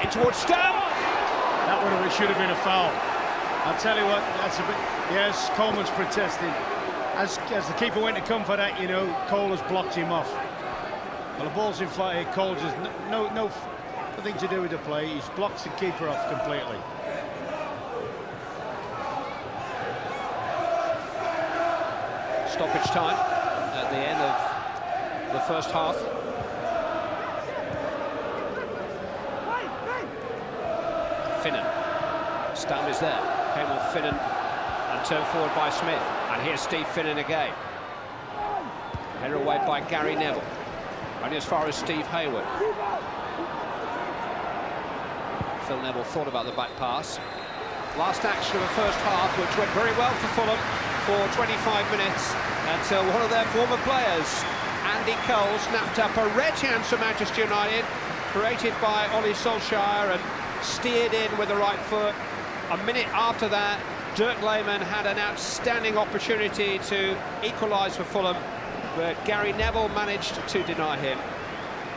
in towards Stam. That should have been a foul. I'll tell you what, that's a bit. Yes, Coleman's protesting. As the keeper went to come for that, you know, Cole has blocked him off. Well, the ball's in flight here. Cole just nothing to do with the play. He's blocked the keeper off completely. Stoppage time at the end of the first half. Finnan. Stam is there. Came off Finnan and turned forward by Smith. And here's Steve Finnan again. Header away by Gary Neville. Only as far as Steve Hayward. Phil Neville thought about the back pass. Last action of the first half, which went very well for Fulham for 25 minutes until one of their former players, Andy Cole, snapped up a red chance for Manchester United, created by Ole Solskjaer and steered in with the right foot. A minute after that, Dirk Lehmann had an outstanding opportunity to equalise for Fulham, but Gary Neville managed to deny him.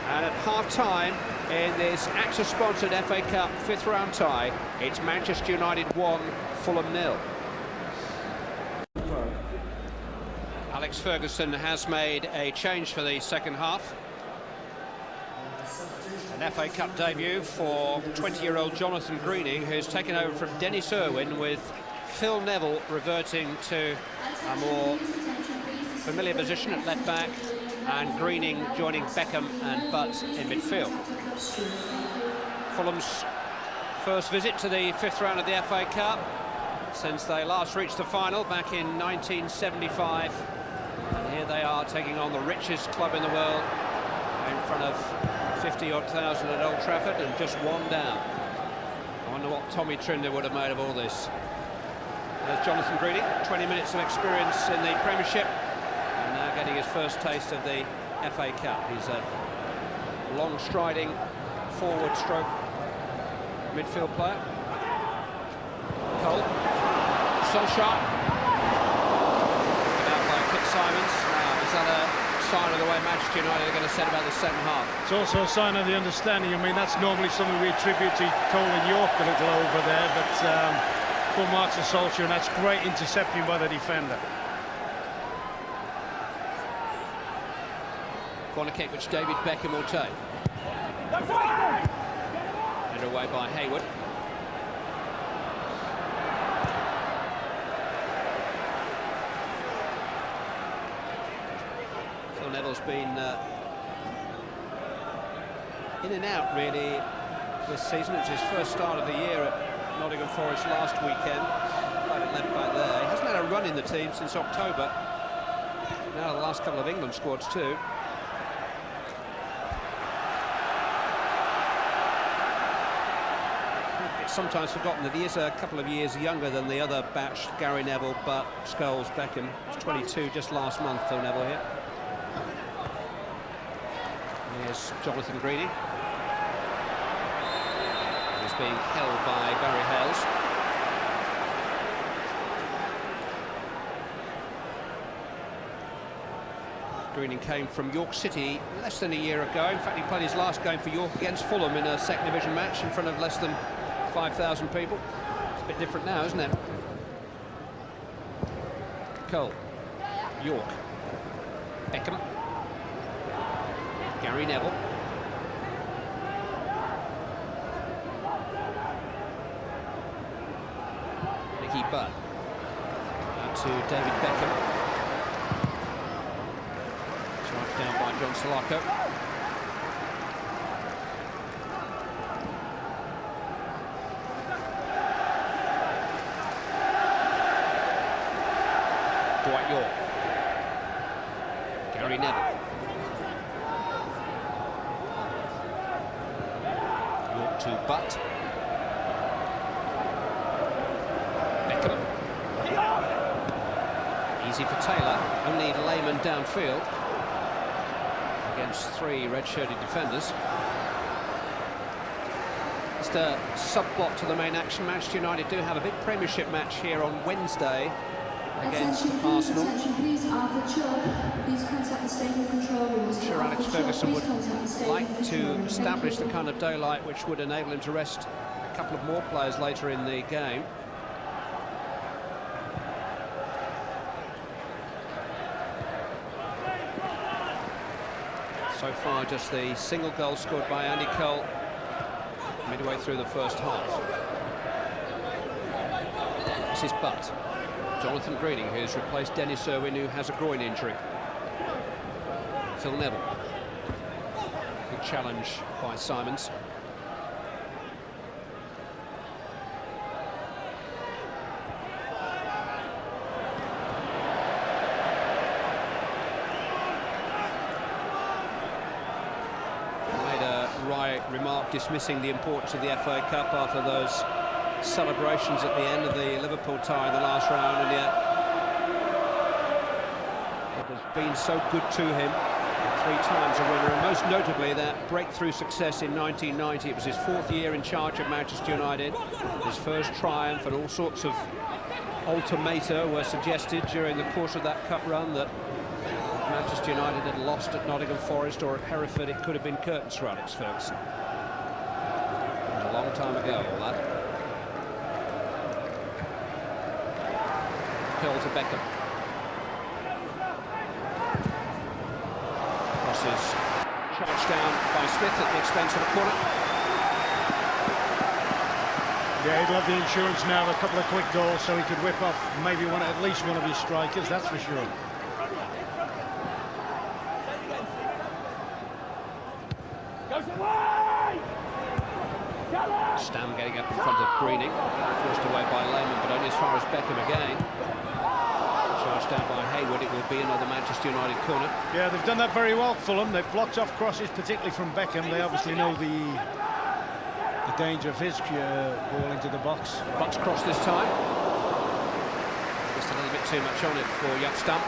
And at half-time, in this AXA-sponsored FA Cup fifth round tie, it's Manchester United 1, Fulham 0. Alex Ferguson has made a change for the second half. An FA Cup debut for 20-year-old Jonathan Greening, who's taken over from Dennis Irwin, with Phil Neville reverting to a more familiar position at left back, and Greening joining Beckham and Butt in midfield. Fulham's first visit to the fifth round of the FA Cup since they last reached the final back in 1975. And here they are taking on the richest club in the world in front of 50-odd thousand at Old Trafford, and just one down. I wonder what Tommy Trinder would have made of all this. There's Jonathan Greening, 20 minutes of experience in the Premiership, and now getting his first taste of the FA Cup. He's a long-striding forward stroke midfield player. Cole, Solskjaer, out by Kit Simons. Now, is that a sign of the way Manchester United are going to set about the second half? It's also a sign of the understanding. I mean, that's normally something we attribute to Cole and York a little over there, but full marks to Solskjaer, and that's great intercepting by the defender. Corner kick which David Beckham will take. Headed away by Hayward. Phil Neville's been in and out really this season. It's his first start of the year at Nottingham Forest last weekend. Played at left back there. He hasn't had a run in the team since October. Now the last couple of England squads too. It's sometimes forgotten that he is a couple of years younger than the other batch, Gary Neville, Butt, Scholes, Beckham. He's 22 just last month, Phil Neville here. Here's Jonathan Greening. He's being held by Barry Hales. Greening came from York City less than a year ago. In fact, he played his last game for York against Fulham in a second division match in front of less than 5,000 people. It's a bit different now, isn't it? Cole, York, Beckham, Gary Neville. Nicky Butt. Out to David Beckham. Charged down by John Salako. Dwight York. Gary Neville. York to Butt. Beckham. Easy for Taylor. Only Lehman downfield against three red-shirted defenders. Just a subplot to the main action. Manchester United do have a big Premiership match here on Wednesday against Arsenal. Please, please contact the stadium control room. I'm sure Alex Ferguson would like to establish the kind of daylight which would enable him to rest a couple of more players later in the game. So far, just the single goal scored by Andy Cole midway through the first half. This is Butt. Jonathan Greening, who's replaced Dennis Irwin, who has a groin injury. Phil Neville. Good challenge by Simons. Made a wry remark dismissing the importance of the FA Cup after those celebrations at the end of the Liverpool tie in the last round, and yet it has been so good to him. 3 times a winner, and most notably that breakthrough success in 1990. It was his 4th year in charge of Manchester United, his first triumph, and all sorts of ultimata were suggested during the course of that cup run that Manchester United had lost at Nottingham Forest or at Hereford, it could have been curtains for Alex Ferguson. It was a long time ago, all that. Curl to Beckham. Crosses charged down by Smith at the expense of a corner. Yeah, he'd love the insurance now of a couple of quick goals so he could whip off maybe at least one of his strikers, that's for sure. Stam getting up in front of Greening, forced away by Lehman, but only as far as Beckham again. Charged down by Hayward, it will be another Manchester United corner. Yeah, they've done that very well, Fulham. They've blocked off crosses, particularly from Beckham. They obviously know the danger of his ball into the box. Bucks cross this time. Just a little bit too much on it for Yap Stam.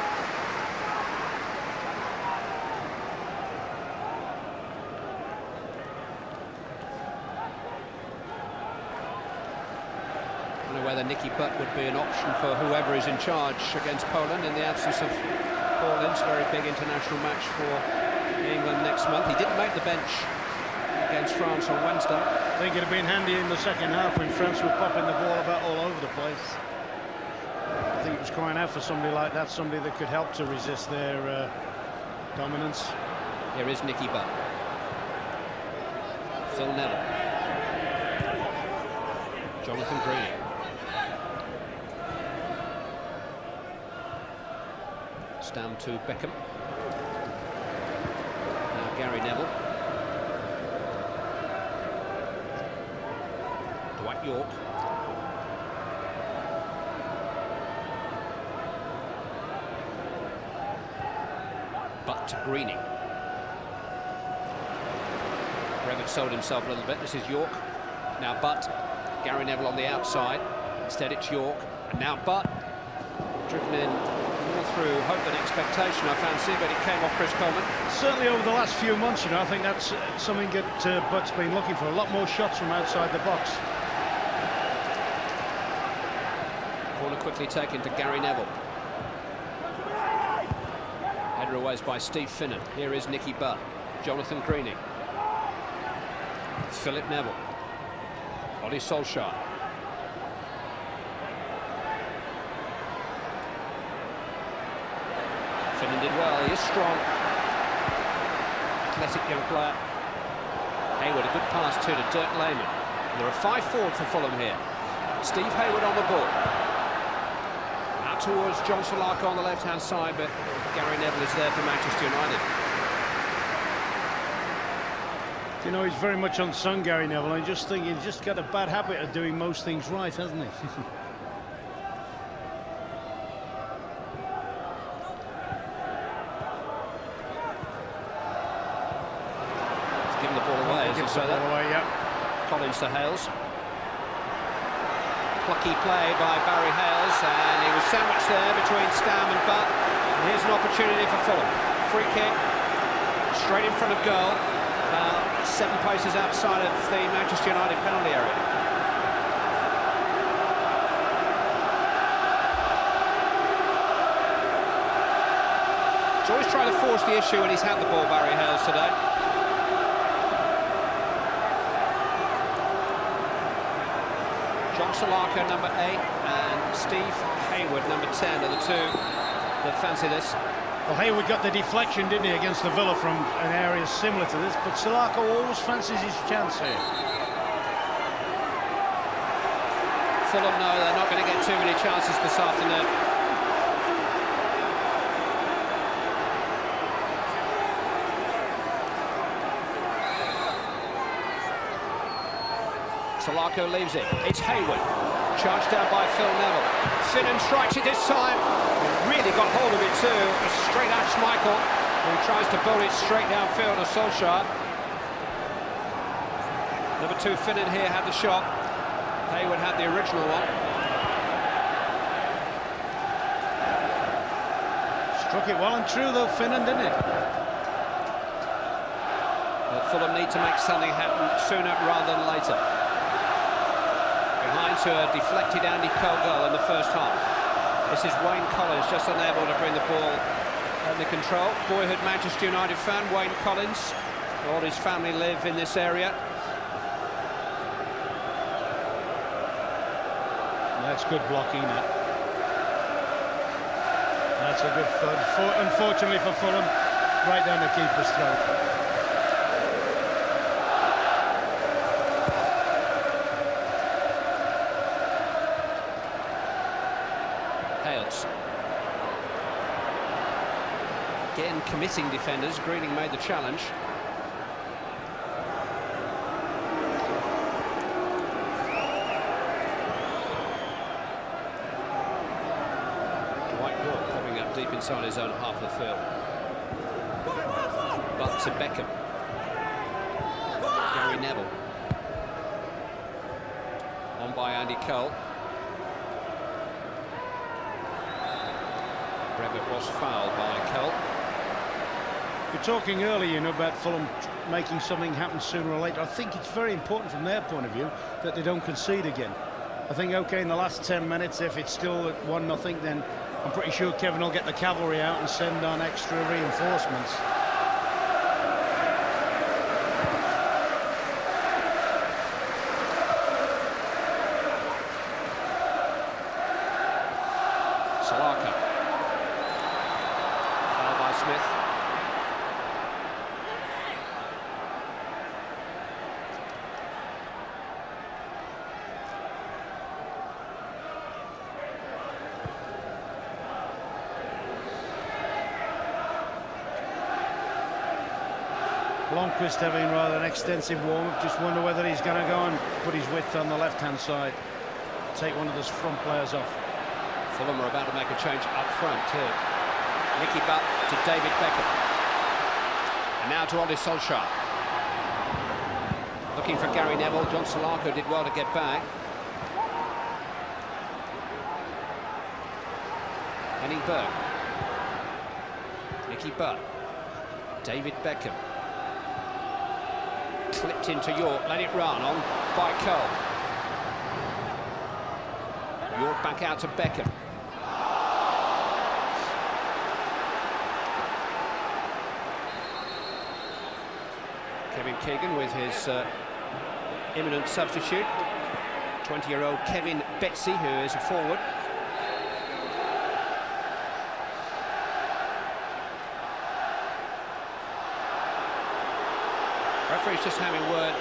I don't know whether Nicky Butt would be an option for whoever is in charge against Poland in the absence of Paul Ince. Very big international match for England next month. He didn't make the bench against France on Wednesday. I think it'd have been handy in the second half when France were popping the ball about all over the place. I think it was crying out for somebody like that, somebody that could help to resist their dominance. Here is Nicky Butt. Phil Neville. Jonathan Greening. Stam to Beckham. Now Gary Neville. Dwight York. Butt to Greening. Revett sold himself a little bit. This is York. Now Butt. Gary Neville on the outside. Instead it's York. And now Butt. Driven in more through hope than expectation, I fancy, but it came off Chris Coleman. Certainly over the last few months, you know, I think that's something that Butt's been looking for. A lot more shots from outside the box. Corner quickly taken to Gary Neville. Header away by Steve Finnan. Here is Nicky Butt. Jonathan Greening. Philip Neville. Ollie Solskjaer. Finnan did well. He is strong. Athletic young player. Hayward, a good pass too to Dirk Lehman. There are 5 forward for Fulham here. Steve Hayward on the ball. Out towards John Solaka on the left-hand side, but Gary Neville is there for Manchester United. You know, he's very much unsung, Gary Neville. I just think he's just got a bad habit of doing most things right, hasn't he? He's given the ball away, as you say that. Away, yeah. Collins to Hales. Plucky play by Barry Hales, and he was sandwiched there between Stam and Butt. And here's an opportunity for Fulham. Free kick, straight in front of goal. 7 paces outside of the Manchester United penalty area. He's always trying to force the issue when he's had the ball, Barry Hales, today. John Solaka, number 8, and Steve Hayward, number 10, are the two that fancy this. Well, Hayward got the deflection, didn't he, against the Villa from an area similar to this, but Solaka always fancies his chance here. Fulham know they're not going to get too many chances this afternoon. Solaka leaves it. It's Hayward. Charged down by Phil Neville. Finnan strikes it this time. Really got hold of it too. A straight at Schmeichel, who tries to bowl it straight downfield to Solskjaer. Number 2 Finnan here had the shot. Hayward had the original one. Struck it well and true though, Finnan, didn't it? But Fulham need to make something happen sooner rather than later. Behind to a deflected Andy Cole goal in the first half. This is Wayne Collins, just unable to bring the ball under control. Boyhood Manchester United fan, Wayne Collins. All his family live in this area. That's good blocking, that. That's a good thud. Unfortunately for Fulham, right down the keeper's throat. defence. Again, committing defenders. Greening made the challenge. Popping up deep inside his own half of the field. But to Beckham. Gary Neville. On by Andy Cole. Brevitt was fouled by Cole. You're talking earlier, you know, about Fulham making something happen sooner or later. I think it's very important from their point of view that they don't concede again. I think, OK, in the last 10 minutes, if it's still at 1-0, then I'm pretty sure Kevin will get the cavalry out and send on extra reinforcements. Salaka. Foul by Smith. Blomqvist having rather an extensive warm-up. Just wonder whether he's going to go and put his width on the left-hand side. Take one of those front players off. Fulham are about to make a change up front too. Nicky Butt to David Beckham. And now to Ollie Solskjaer. Looking for Gary Neville. John Salako did well to get back. Henning Berg. Nicky Butt. David Beckham. Clipped into York, let it run on by Cole. York back out to Beckham. Kevin Keegan with his imminent substitute. 20-year-old Kevin Betsy, who is a forward. Referee's just having a word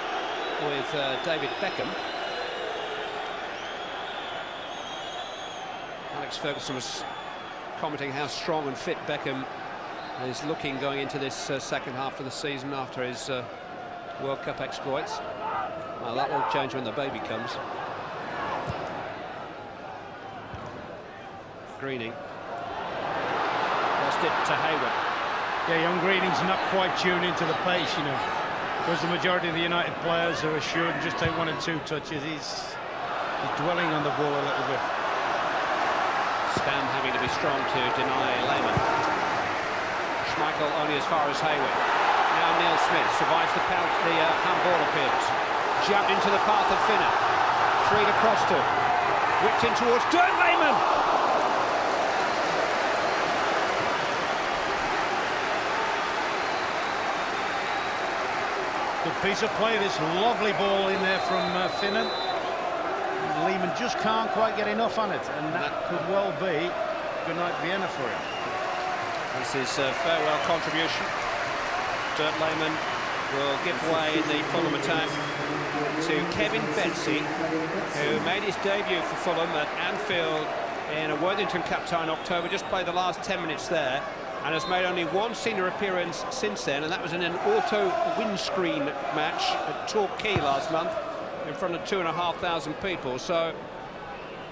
with David Beckham. Alex Ferguson was commenting how strong and fit Beckham is looking going into this second half of the season after his World Cup exploits. Well, that will change when the baby comes. Greening. Lost it to Hayward. Yeah, young Greening's not quite tuned into the pace, you know. Because the majority of the United players are assured and just take 1 and 2 touches. He's dwelling on the ball a little bit. Stam having to be strong to deny Lehmann. Schmeichel only as far as Hayward. Now Neil Smith survives the handball appearance. Jumped into the path of Finner. 3 to cross to. Whipped in towards Dirk Lehmann. Good piece of play, this lovely ball in there from Finnan. Lehmann just can't quite get enough on it, and that could well be good night Vienna for him. This is a farewell contribution. Dirk Lehmann will give way in the Fulham attack to Kevin Betsy, who made his debut for Fulham at Anfield in a Worthington Cup tie in October, just played the last 10 minutes there, and has made only one senior appearance since then, and that was in an auto windscreen match at Torquay last month in front of 2,500 people. So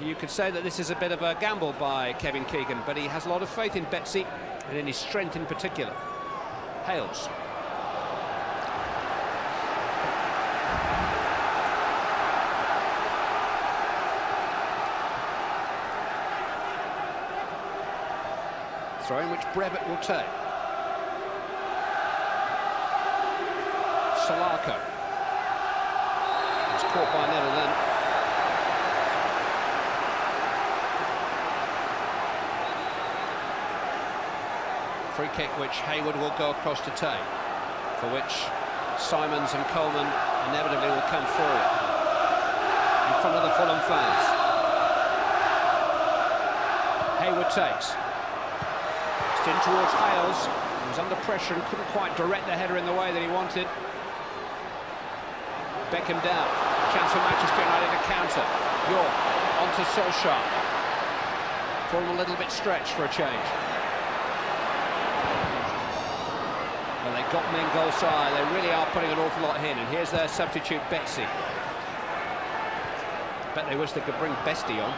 you could say that this is a bit of a gamble by Kevin Keegan, but he has a lot of faith in Betsy and in his strength in particular. Hales. Throw-in which Brevitt will take. Salako. It's caught by Neville then. Free kick which Hayward will go across to take, for which Simons and Coleman inevitably will come forward in front of the Fulham fans. Hayward takes. In towards Hales. He was under pressure and couldn't quite direct the header in the way that he wanted. Beckham down. Chance for Manchester United to counter. York onto Solskjaer. Fulham a little bit stretched for a change. Well, they got men goal side. They really are putting an awful lot in. And here's their substitute, Betsy. Bet they wish they could bring Bestie on.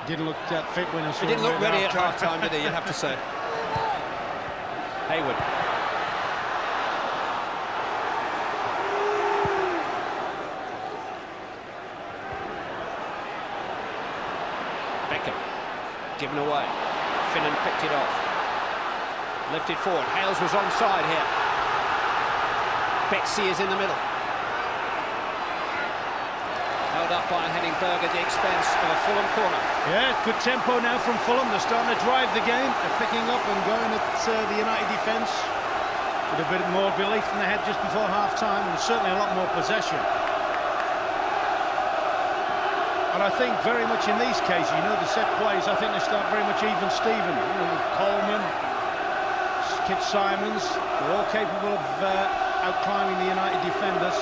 Didn't look that fit when I saw him. He didn't look ready at half-time, did he? You have to say. Hayward. Beckham. Given away. Finnan picked it off. Lifted forward. Hales was onside here. Betsy is in the middle. Held up by Henningberg at the expense of a Fulham corner. Yeah, good tempo now from Fulham. They're starting to drive the game. They're picking up and going at the United defence with a bit more belief than they had just before half-time, and certainly a lot more possession. And I think very much in these cases, you know, the set plays, I think they start very much even Steven. You know, Coleman, Kit Simons, they're all capable of out-climbing the United defenders.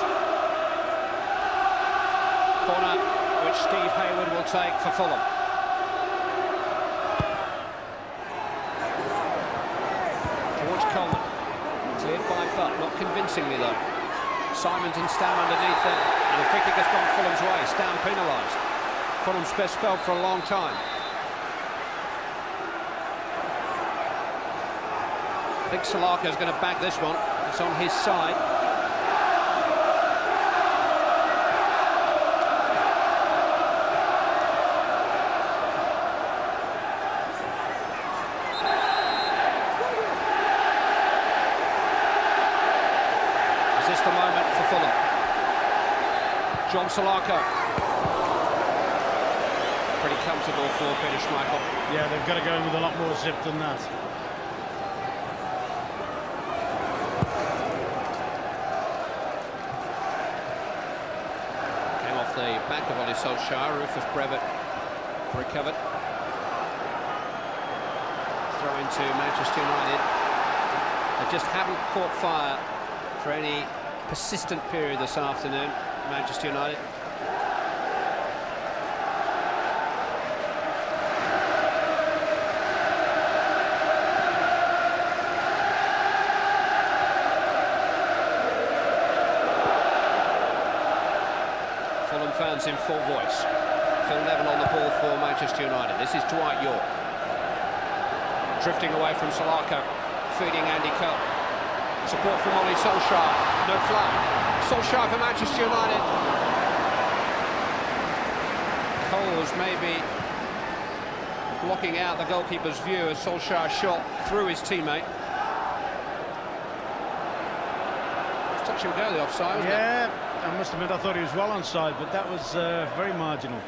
Corner which Steve Hayward will take for Fulham. Towards Coleman. Cleared by Butt, not convincingly though. Simons and Stam underneath it, and the free kick has gone Fulham's way. Stam penalised. Fulham's best spell for a long time. I think Salaka is going to bag this one. It's on his side. Is this the moment for Fulham? John Salaka. Pretty comfortable for Peter Schmeichel. Yeah, they've got to go in with a lot more zip than that. Came off the back of Ollie Solskjaer. Rufus Brevitt recovered. Throw into Manchester United. They just haven't caught fire for any persistent period this afternoon, Manchester United. Fulham fans in full voice. Phil Neville on the ball for Manchester United. This is Dwight York. Drifting away from Salaka, feeding Andy Cole. Support from Ollie Solskjaer. No flag. Solskjaer for Manchester United. Cole was maybe blocking out the goalkeeper's view as Solskjaer shot through his teammate. Touch and go, the offside, wasn't it? I must admit I thought he was well onside, but that was very marginal.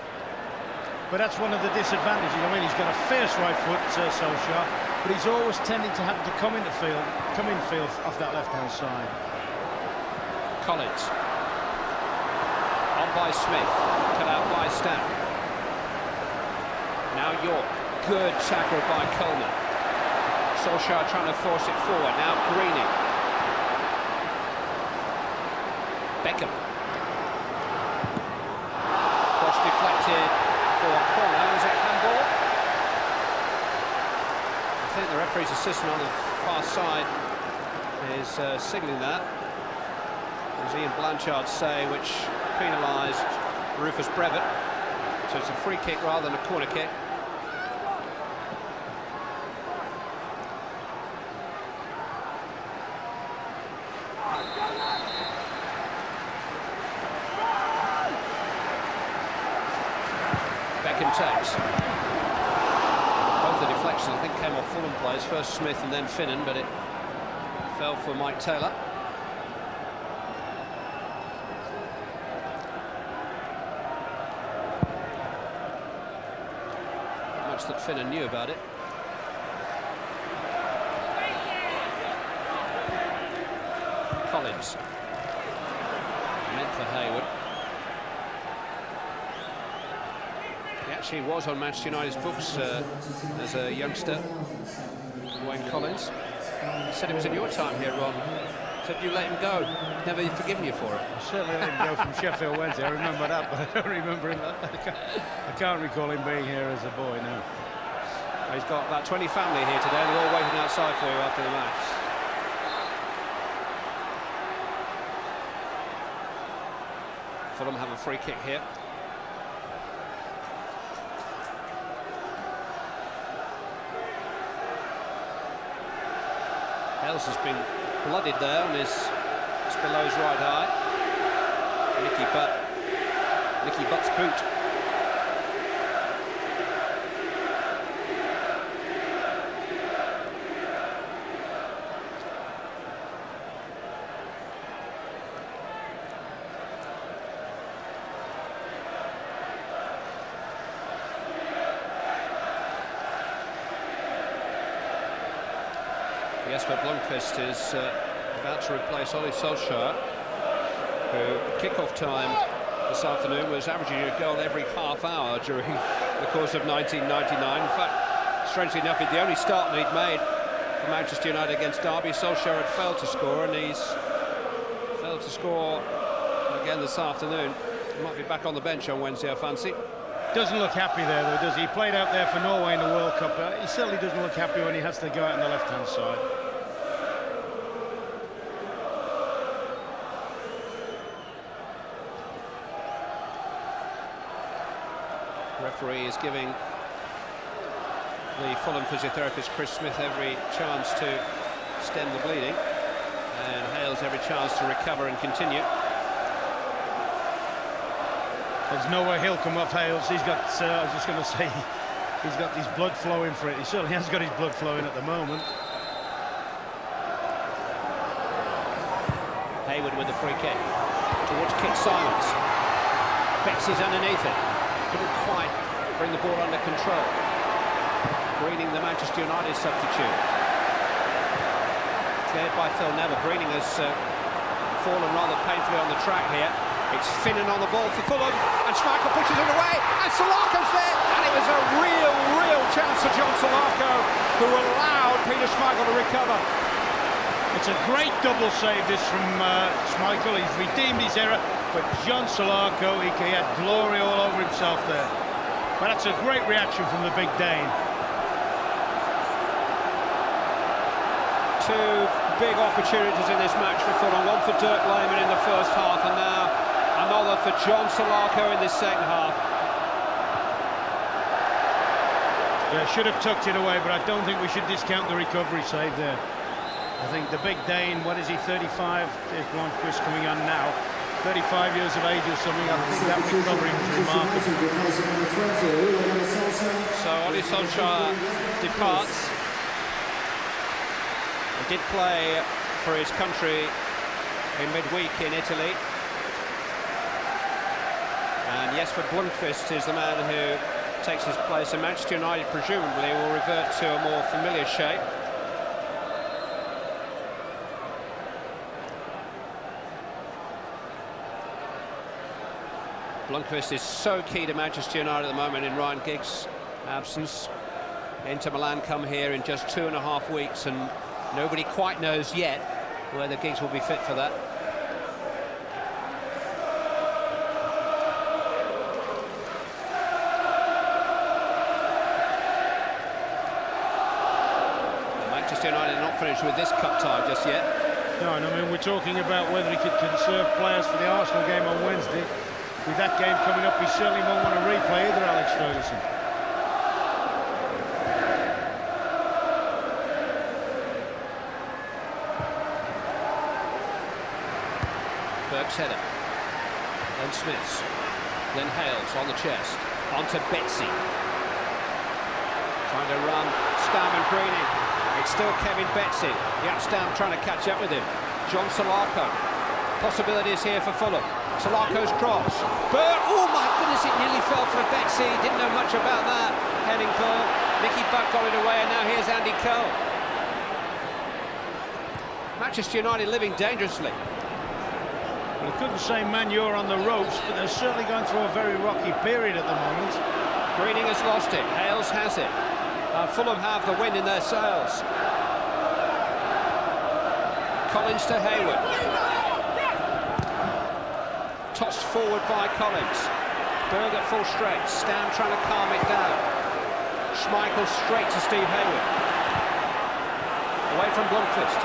But that's one of the disadvantages. I mean, he's got a fierce right foot, Solskjaer, but he's always tending to have to come in field off that left-hand side. Collins. On by Smith, cut out by Stam. Now York. Good tackle by Coleman. Solskjaer trying to force it forward. Now Greening. Beckham. Cross deflected for a corner. Is it handball? I think the referee's assistant on the far side is signalling that. As Ian Blanchard say, which penalised Rufus Brevitt. So it's a free kick rather than a corner kick. Beckham takes. Both the deflections, I think, came off Fulham players. First Smith and then Finnan, but it fell for Mike Taylor. Not much that Finnan knew about it. Collins. Meant for Hayward. He actually was on Manchester United's books as a youngster, Wayne Collins. Said it was in your time here, Ron, Said you let him go. Never forgiven you for it. I certainly let him go from Sheffield Wednesday. I remember that, but I don't remember him. I can't recall him being here as a boy now. He's got about 20 family here today. They're all waiting outside for you after the match. Fulham have a free kick here. Hales has been blooded there on his below his right eye. Nicky Butt's boot. Jesper Blomqvist is about to replace Ollie Solskjaer, who at kick-off time this afternoon was averaging a goal every half hour during the course of 1999. In fact, strangely enough, the only start that he'd made for Manchester United against Derby, Solskjaer had failed to score, and he's failed to score again this afternoon. He might be back on the bench on Wednesday, I fancy. Doesn't look happy there, though, does he? He played out there for Norway in the World Cup. He certainly doesn't look happy when he has to go out on the left-hand side. Referee is giving the Fulham physiotherapist Chris Smith every chance to stem the bleeding, and Hales every chance to recover and continue. There's no way he'll come off Hales. He's got, I was just going to say, he's got his blood flowing for it. He certainly has got his blood flowing at the moment. Hayward with the free kick towards Kit Simons. Betsy's underneath it. Couldn't quite bring the ball under control. Greening, the Manchester United substitute. Cleared by Phil Neville. Greening has fallen rather painfully on the track here. It's Finnan on the ball for Fulham, and Schmeichel pushes it away, and Solarco's there, and it was a real chance for John Solarco, who allowed Peter Schmeichel to recover. It's a great double save, this from Schmeichel. He's redeemed his error, but John Solarco, he had glory all over himself there. But that's a great reaction from the big Dane. Two big opportunities in this match for Fulham, one for Dirk Lehmann in the first half, and now another for John Solarco in this second half. Yeah, should have tucked it away, but I don't think we should discount the recovery save there. I think the big Dane, what is he, 35? There's Blomqvist coming on now. 35 years of age or something. I think that recovery was remarkable. So Ollie Solskjaer departs. He did play for his country in midweek in Italy. And Jesper Blomqvist is the man who takes his place, and Manchester United presumably will revert to a more familiar shape. Blomqvist is so key to Manchester United at the moment in Ryan Giggs' absence. Inter Milan come here in just 2.5 weeks, and nobody quite knows yet whether Giggs will be fit for that. Manchester United are not finished with this cup tie just yet. No, and I mean, we're talking about whether he could conserve players for the Arsenal game on Wednesday. With that game coming up, he certainly won't want to replay either, Alex Ferguson. Burke's header, then Smith's, then Hales on the chest, onto Betsy. Trying to run, Stam and Greening. It's still Kevin Betsy. Yeah, Stam trying to catch up with him. John Solarco. Possibilities here for Fulham. Solarco's cross. Burke, oh my goodness, it nearly fell for Betsy. Didn't know much about that. Heading ball. Nicky Butt got it away, and now here's Andy Cole. Manchester United living dangerously. Well, I couldn't say Man, you're on the ropes, but they're certainly going through a very rocky period at the moment. Greening has lost it. Hales has it. Fulham have the wind in their sails. Collins to Hayward. Tossed forward by Collins. Berg at full strength. Stam trying to calm it down. Schmeichel straight to Steve Hayward. Away from Blomqvist.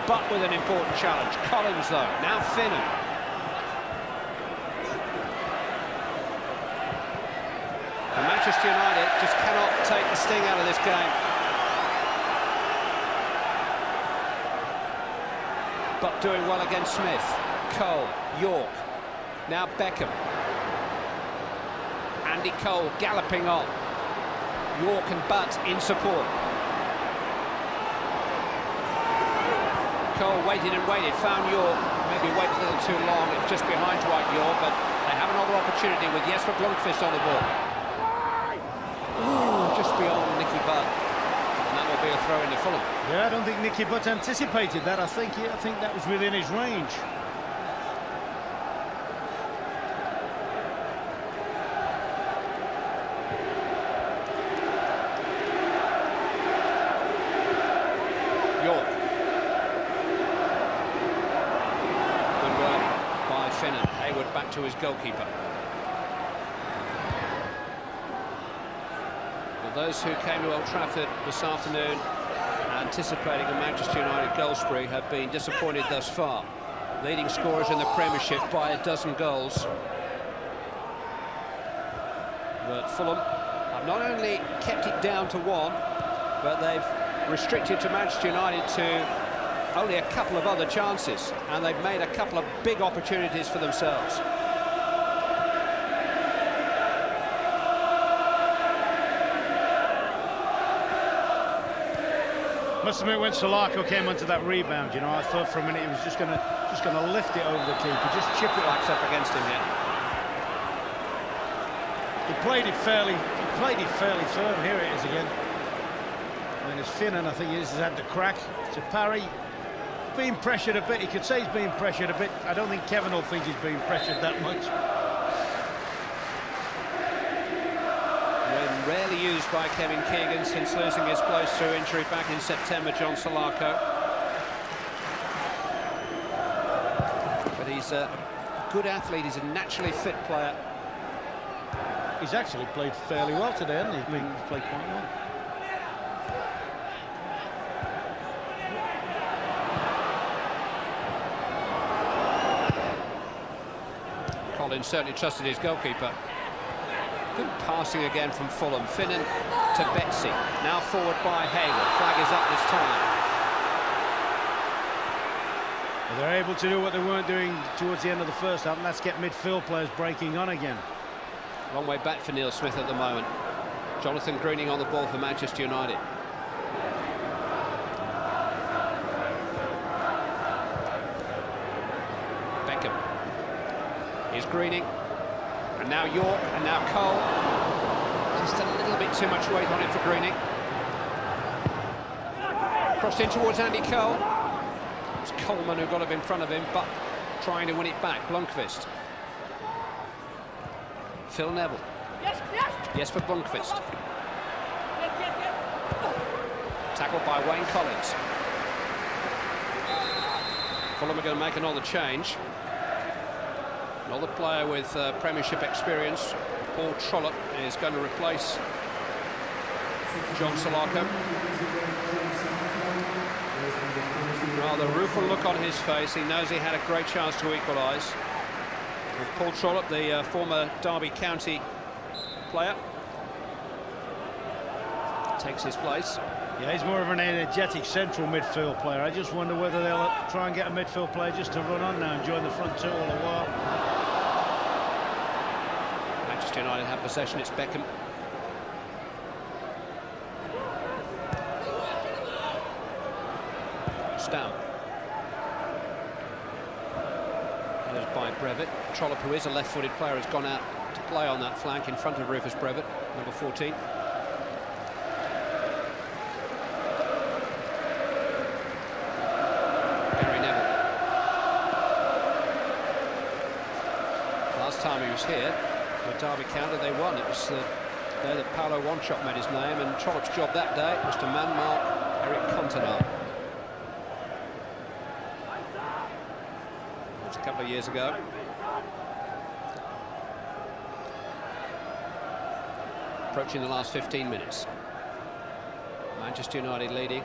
But with an important challenge. Collins, though. Now Finnan. And Manchester United just cannot take the sting out of this game. But doing well against Smith. Cole, York. Now Beckham. Andy Cole galloping on. York and Butt in support. Cole waited and waited, found York. Maybe waited a little too long. It's just behind Dwight York, but they have another opportunity with Jesper Blomqvist on the ball. Ooh, just beyond Nicky Butt. And that will be a throw into Fulham. Yeah, I don't think Nicky Butt anticipated that. I think that was within his range. York. Good work by Finnan. Hayward back to his goalkeeper. Well, those who came to Old Trafford this afternoon anticipating a Manchester United goal spree have been disappointed thus far. Leading scorers in the Premiership by a dozen goals. But Fulham have not only kept it down to one, but they've restricted to Manchester United to only a couple of other chances, and they've made a couple of big opportunities for themselves. Must admit, when Salako came onto that rebound, you know, I thought for a minute he was just going to lift it over the keeper, just chip it. Backs up against him here. He played it fairly firm. Here it is again. And it's Finnan, I think, has had the crack. To Parry, being pressured a bit. You could say he's being pressured a bit. I don't think Kevin will think he's being pressured that much. When rarely used by Kevin Keegan since losing his place through injury back in September, John Salako. But he's a good athlete. He's a naturally fit player. He's actually played fairly well today, hasn't he? He's played quite well. Collins certainly trusted his goalkeeper. Good passing again from Fulham. Finnan to Betsy. Now forward by Hayward. Flag is up this time. Well, they're able to do what they weren't doing towards the end of the first half, and that's get midfield players breaking on again. Long way back for Neil Smith at the moment. Jonathan Greening on the ball for Manchester United. Beckham. Here's Greening. And now York, and now Cole. Just a little bit too much weight on it for Greening. Crossed in towards Andy Cole. It's Coleman who got up in front of him, but trying to win it back. Blomqvist. Phil Neville. Yes for Blomqvist. Tackled by Wayne Collins. Fulham are going to make another change. Another player with Premiership experience, Paul Trollope, is going to replace John Salako. Rather rueful look on his face. He knows he had a great chance to equalise. Paul Trollope, the former Derby County player, takes his place. Yeah, he's more of an energetic central midfield player. I just wonder whether they'll try and get a midfield player just to run on now and join the front two all the while. Manchester United have possession. It's Beckham. Stam. There's by Brevitt. Trollope, who is a left-footed player, has gone out to play on that flank in front of Rufus Brevitt, number 14. Time he was here, the Derby County, they won. It was there that Paolo Wanchop made his name, and Trollope's job that day was to man-mark Eric Cantona. That's a couple of years ago. Approaching the last 15 minutes. Manchester United leading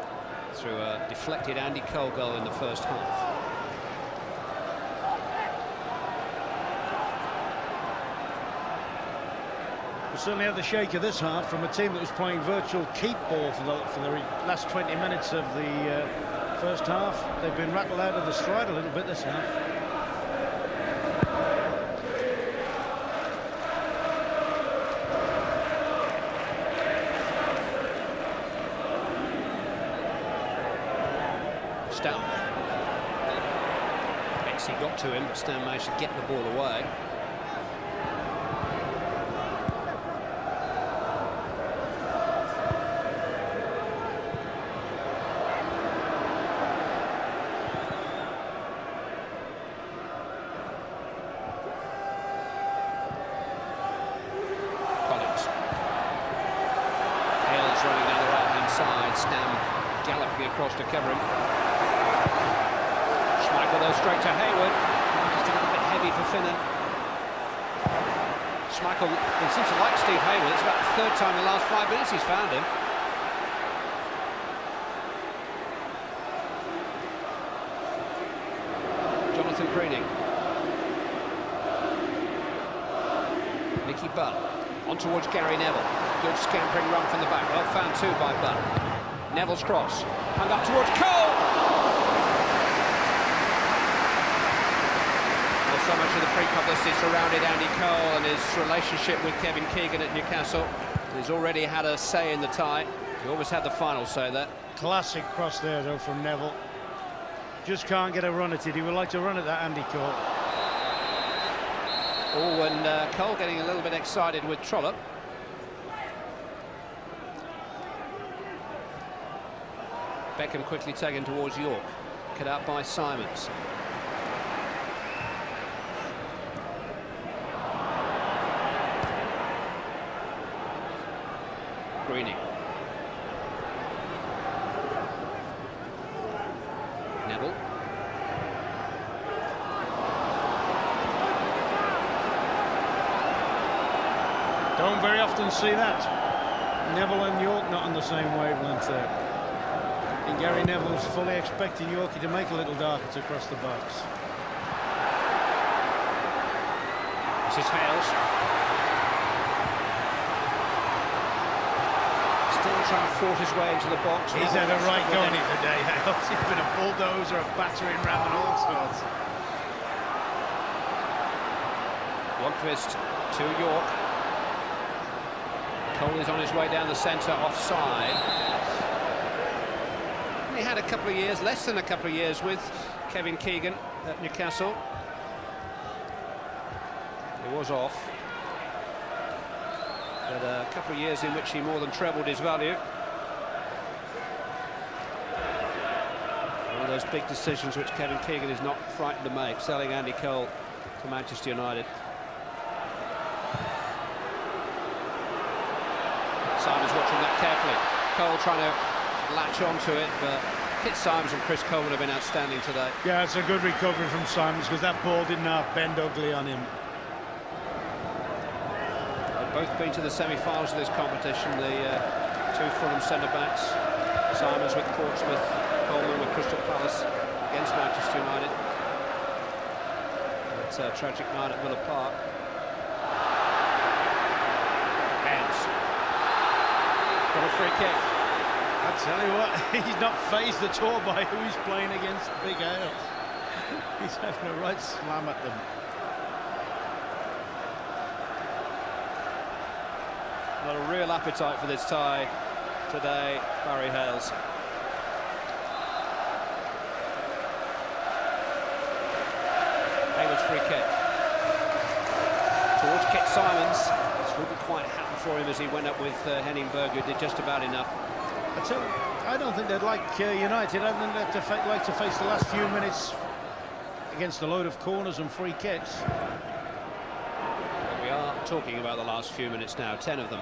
through a deflected Andy Cole goal in the first half. We certainly had the shake of this half from a team that was playing virtual keep ball for the last 20 minutes of the first half. They've been rattled out of the stride a little bit this half. Stam. Bexley got to him, but Stam managed to get the ball away. Running down the right-hand side, Stam galloping across to cover him. Schmeichel though straight to Hayward, just a little bit heavy for Finnan. Schmeichel, he seems to like Steve Hayward. It's about the third time in the last 5 minutes he's found him. Jonathan Greening. Nicky Butt on towards Gary Neville. Good scampering run from the back. Well found too by Butt. Neville's cross. And up towards Cole! Well, so much of the pre-publicity surrounded Andy Cole and his relationship with Kevin Keegan at Newcastle. He's already had a say in the tie. He always had the final say there. Classic cross there, though, from Neville. Just can't get a run at it. He would like to run at that, Andy Cole. Oh, and Cole getting a little bit excited with Trollope. Beckham quickly taken towards York. Cut out by Simons. Greening. Neville. Don't very often see that. Neville and York not on the same wavelength there. And Gary Neville's fully expecting Yorkie to make a little darker to cross the box. This is Hales. Still trying to force his way into the box. He's had a right go on it today, Hales. He's been a bulldozer, a battering ram and all sorts. Lundqvist to York. Cole is on his way down the centre, offside. He had a couple of years, less than a couple of years, with Kevin Keegan at Newcastle. He was off. But a couple of years in which he more than trebled his value. One of those big decisions which Kevin Keegan is not frightened to make, selling Andy Cole to Manchester United. Simon's watching that carefully. Cole trying to latch onto it, but Kit Simons and Chris Cole would have been outstanding today. Yeah, it's a good recovery from Simons because that ball didn't bend ugly on him. They've both been to the semi-finals of this competition, the two Fulham centre-backs. Simons with Portsmouth, Coleman with Crystal Palace against Manchester United. It's a tragic night at Villa Park. Hands. Got a free kick. I tell you what, he's not fazed at all by who he's playing against, Big Hales. He's having a right slam at them. Got a real appetite for this tie today, Barry Hales. Hayward's free kick. Towards Kit Simons. This wouldn't quite happen for him as he went up with Henning Berg, who did just about enough. I don't think they'd like United. I think they'd like to face the last few minutes against a load of corners and free kicks. We are talking about the last few minutes now, 10 of them.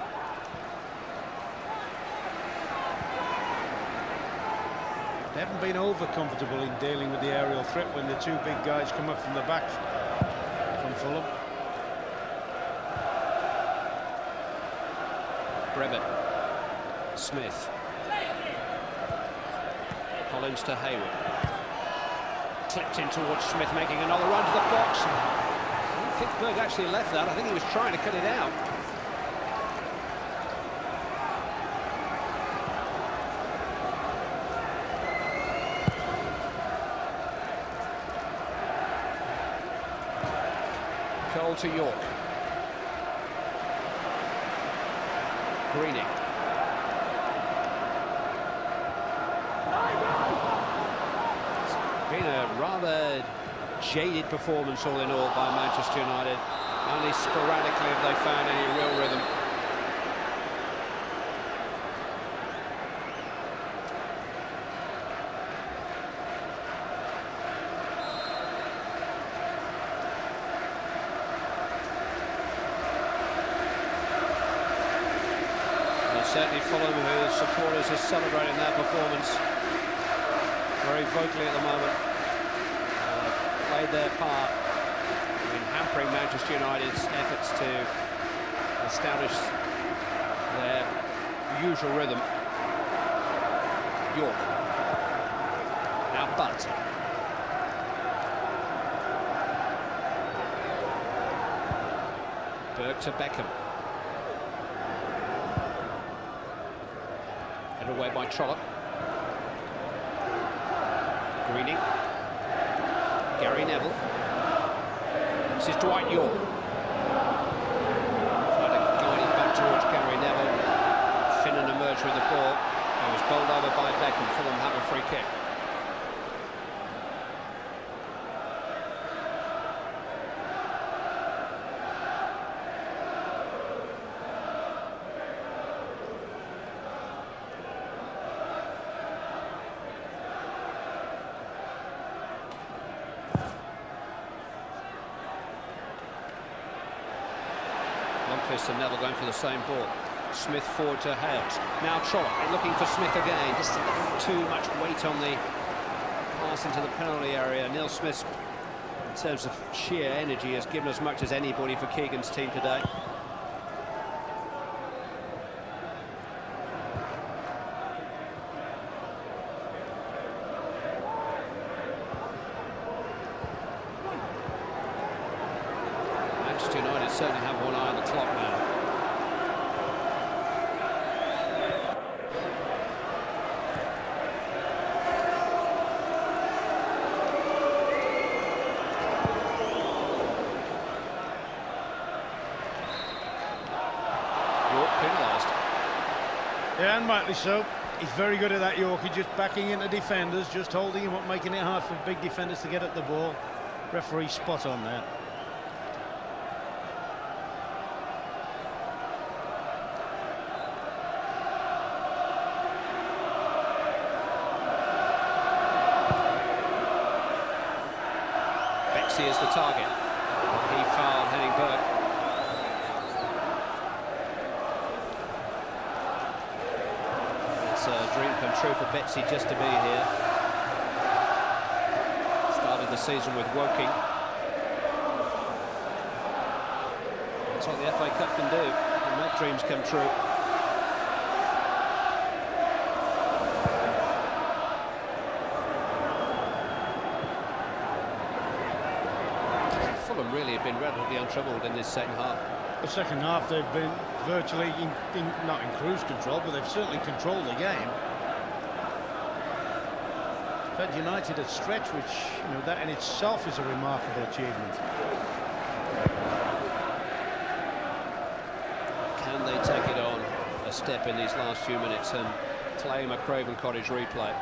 They haven't been over-comfortable in dealing with the aerial threat when the two big guys come up from the back from Fulham. Brevet. Smith. Collins to Hayward. Clipped in towards Smith, making another run to the box. I don't think Berg actually left that. I think he was trying to cut it out. Cole to York. Greening. It's been a rather jaded performance all in all by Manchester United. Only sporadically have they found any real rhythm. Certainly Fulham, whose supporters are celebrating their performance very vocally at the moment, played their part in hampering Manchester United's efforts to establish their usual rhythm. York. Now Butt. Berg to Beckham. Away by Trollope. Greening. Gary Neville. This is Dwight York. Trying to guide it back towards Gary Neville. Finnan emerged with the ball. It was bowled over by Beckham. Fulham have a free kick. Lundqvist and Neville going for the same ball. Smith forward to Hales. Now Trollope looking for Smith again. Just a little too much weight on the pass into the penalty area. Neil Smith, in terms of sheer energy, has given as much as anybody for Keegan's team today. Manchester United certainly have one eye on the clock now. York penalised. Yeah, and rightly so. He's very good at that, York. He's just backing into defenders, just holding him up, making it hard for big defenders to get at the ball. Referee spot on there. Bexy is the target. He fouled Henning Berg. It's a dream come true for Betsy just to be here. Started the season with Woking. That's what the FA Cup can do, and make dreams come true. Fulham really have been relatively untroubled in this second half. The second half they've been virtually not in cruise control, but they've certainly controlled the game. Fed United a stretch which, you know, that in itself is a remarkable achievement. Can they take it on a step in these last few minutes and claim a Craven Cottage replay?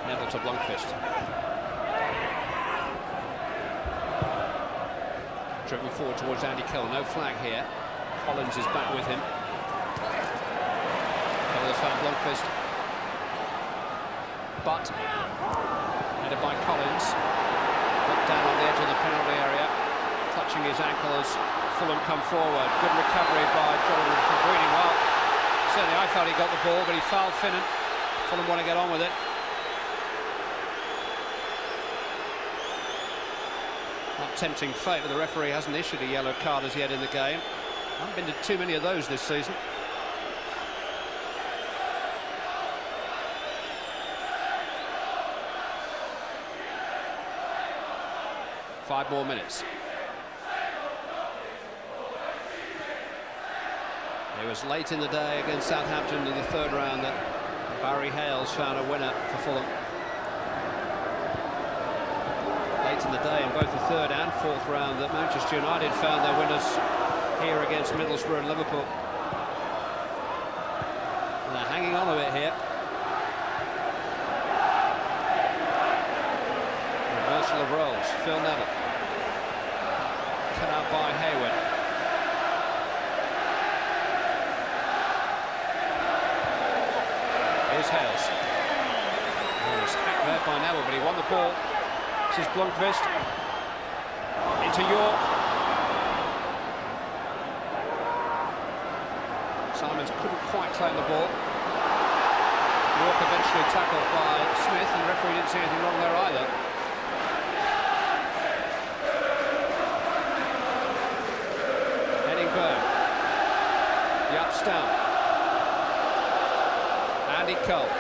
Neville to Lundqvist. Driven forward towards Andy Cole. No flag here. Collins is back with him. Cole has found Lundqvist. But headed by Collins. Put down on the edge of the penalty area. Clutching his ankle as Fulham come forward. Good recovery by Jonathan from Greening. Well, certainly I felt he got the ball, but he fouled Finnan. Fulham want to get on with it. Not tempting fate, but the referee hasn't issued a yellow card as yet in the game. Haven't been to too many of those this season. Five more minutes. It was late in the day against Southampton in the third round that Barry Hales found a winner for Fulham. Late in the day in both the third and fourth round that Manchester United found their winners here against Middlesbrough and Liverpool. And they're hanging on a bit here. Reversal of roles. Phil Neville. Cut out by Hayward. Here's Hales. Oh, he's hacked there by Neville, but he won the ball. This is Blomqvist. Into York. Simons couldn't quite claim the ball. York eventually tackled by Smith, and the referee didn't see anything wrong there either. Berg. Yup, Stout. Andy Cole.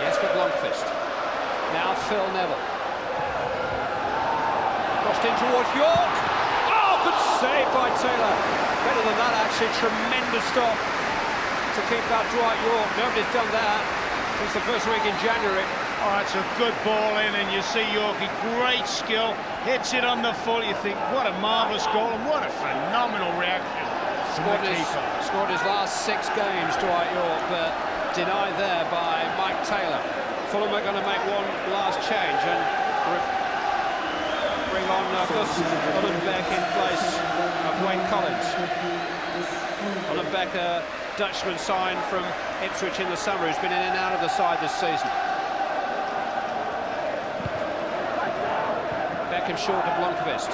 Yes, for Blomqvist. Now Phil Neville. Crossed in towards York. Oh, good save by Taylor. Better than that, actually. Tremendous stop to keep out Dwight York. Nobody's done that since the first week in January. Oh, it's a good ball in, and you see Yorkie, great skill, hits it on the full. You think, what a marvellous goal, and what a phenomenal reaction. Scored his last 6 games, Dwight York, but denied there by Mike Taylor. Fulham are going to make one last change and bring on Gus Ullenbeck in place of Wayne Collins. Ullenbeck, a Dutchman signed from Ipswich in the summer, who's been in and out of the side this season. Beckham short of Blomqvist.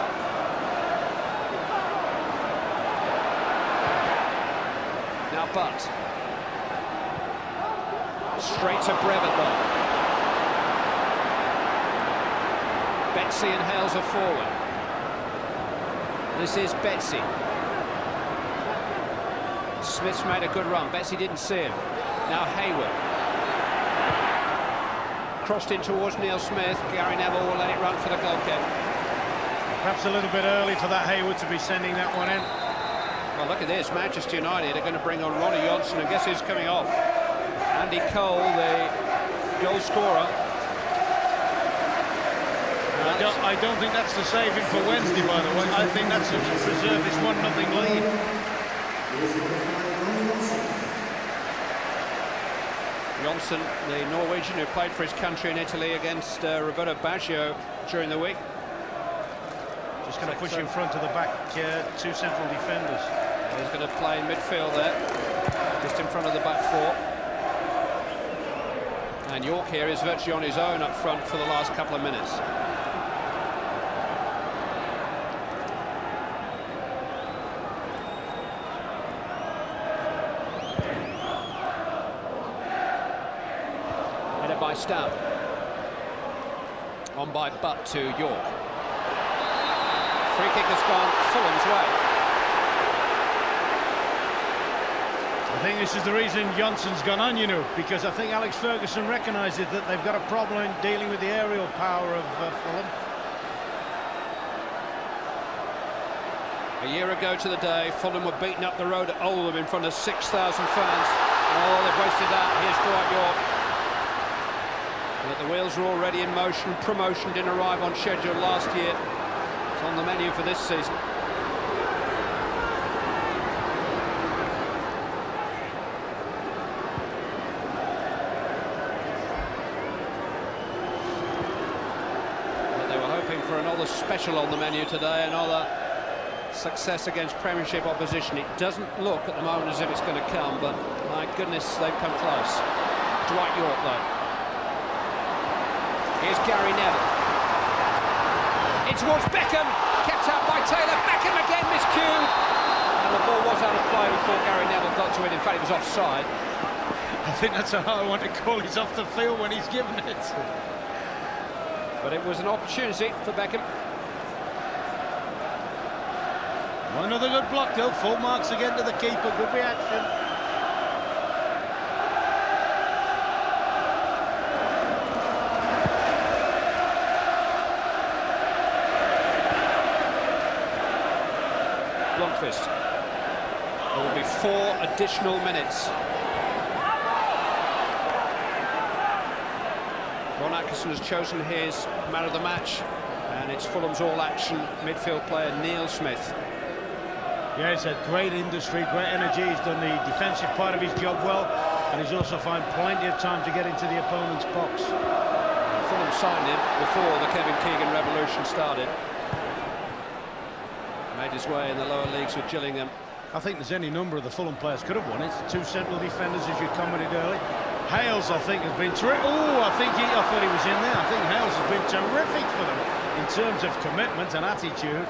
Now Butt. Straight to Brevett though. Betsy and Hales are forward. This is Betsy. Smith's made a good run. Betsy didn't see him. Now Hayward. Crossed in towards Neil Smith. Gary Neville will let it run for the goal kick. Perhaps a little bit early for that Hayward to be sending that one in. Well, look at this. Manchester United are going to bring on Ronnie Johnson, and guess who's coming off? Andy Cole, the goal scorer. I don't think that's the saving for Wednesday, by the way. I think that's to preserve this 1-0 lead. Johnson, the Norwegian who played for his country in Italy against Roberto Baggio during the week. Just going to push in front of the back 2 central defenders. He's going to play in midfield there, just in front of the back 4. And York here is virtually on his own up front for the last couple of minutes. Headed by Stout. On by Butt to York. Free kick has gone Fulham's way. I think this is the reason Johnson's gone on, you know, because I think Alex Ferguson recognises that they've got a problem in dealing with the aerial power of Fulham. A year ago to the day, Fulham were beaten up the road at Oldham in front of 6,000 fans. Oh, they've wasted that. Here's Dwight York. But the wheels are already in motion. Promotion didn't arrive on schedule last year. It's on the menu for this season. But they were hoping for another special on the menu today, another success against Premiership opposition. It doesn't look at the moment as if it's going to come, but my goodness, they've come close. Dwight York, though. Here's Gary Neville. In towards Beckham, kept out by Taylor. Beckham again miscued. Well, the ball was out of play before Gary Neville got to it. In fact, it was offside. I think that's how I want to call. He's off the field when he's given it. But it was an opportunity for Beckham. Another good block, though. Full marks again to the keeper. Good reaction. Blomqvist. There will be 4 additional minutes. Ron Atkinson has chosen his man of the match, and it's Fulham's all-action midfield player Neil Smith. Yeah, he's had great industry, great energy. He's done the defensive part of his job well, and he's also found plenty of time to get into the opponent's box. Fulham signed him before the Kevin Keegan revolution started. Made his way in the lower leagues with Gillingham. I think there's any number of the Fulham players could have won it. 2 central defenders, as you commented earlier. Hales, I think, has been terrific. Oh, I thought he was in there. I think Hales has been terrific for them in terms of commitment and attitude.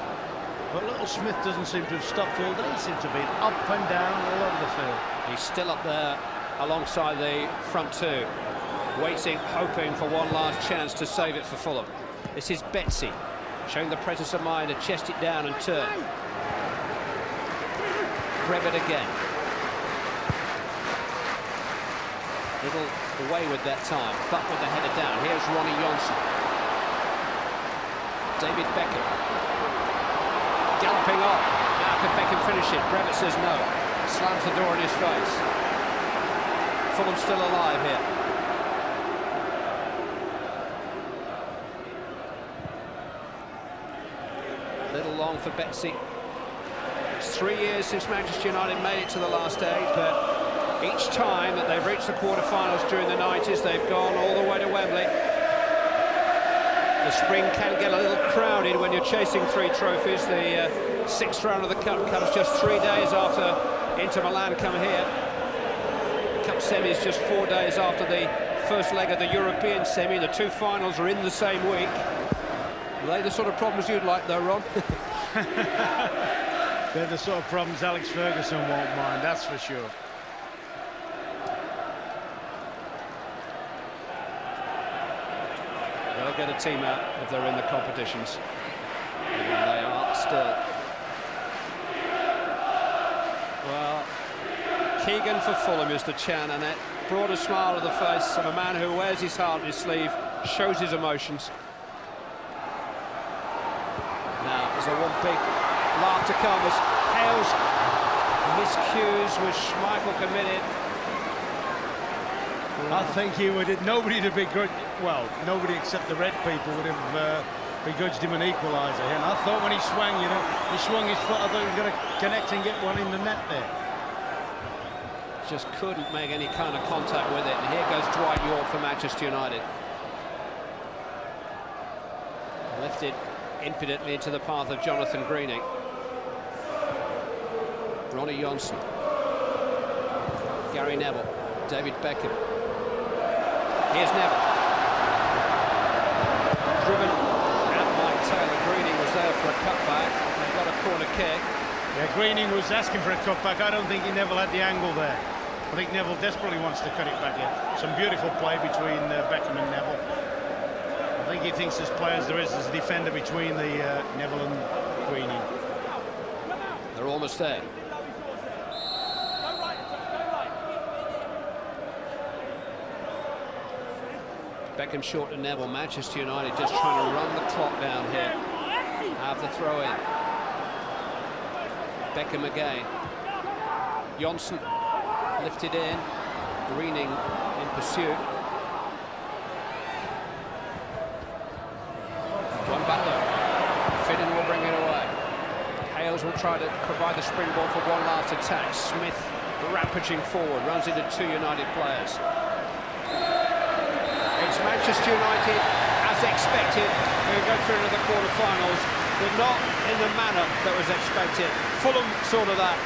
But little Smith doesn't seem to have stopped all day. He seems to be up and down all over the field. He's still up there alongside the front two, waiting, hoping for one last chance to save it for Fulham. This is Betsy, showing the presence of mind to chest it down and turn. Brevet again. Little away with that time, but with the header down. Here's Ronnie Johnson. David Beckham. Galloping on. Now can Beckham finish it? Brevet says no. Slams the door in his face. Fulham still alive here. Little long for Betsy. It's 3 years since Manchester United made it to the last stage, but each time that they've reached the quarter-finals during the 90s, they've gone all the way to Wembley. The spring can get a little crowded when you're chasing 3 trophies. The 6th round of the Cup comes just 3 days after Inter Milan come here. The Cup semi is just 4 days after the first leg of the European semi. The 2 finals are in the same week. Are they the sort of problems you'd like, though, Ron? They're the sort of problems Alex Ferguson won't mind, that's for sure. They'll get a team out if they're in the competitions. And they are still. Well, Keegan for Fulham is the chant, and it brought a smile to the face of a man who wears his heart on his sleeve, shows his emotions. Now, there's a one big laugh to come as Hales miscues, which Schmeichel committed. I think he would. Nobody to begrudge. Well, nobody except the red people would have begrudged him an equaliser. And I thought when he swung, you know, he swung his foot. I thought he was going to connect and get one in the net there. Just couldn't make any kind of contact with it. And here goes Dwight York for Manchester United. Lifted impudently into the path of Jonathan Greening. Ronnie Johnson. Gary Neville. David Beckham. Here's Neville. Driven out by Taylor. Greening was there for a cutback. They got a corner kick. Yeah, Greening was asking for a cutback. I don't think Neville had the angle there. I think Neville desperately wants to cut it back in. Some beautiful play between Beckham and Neville. I think he thinks as play as there is as a defender between the Neville and Greening. They're almost there. Beckham short to Neville. Manchester United just trying to run the clock down here. Have the throw in. Beckham again. Johnson lifted in. Greening in pursuit. One back though. Finnan will bring it away. Hales will try to provide the springboard for one last attack. Smith rampaging forward. Runs into 2 United players. It's Manchester United, as expected, who go through into the quarter-finals, but not in the manner that was expected. Fulham sort of that.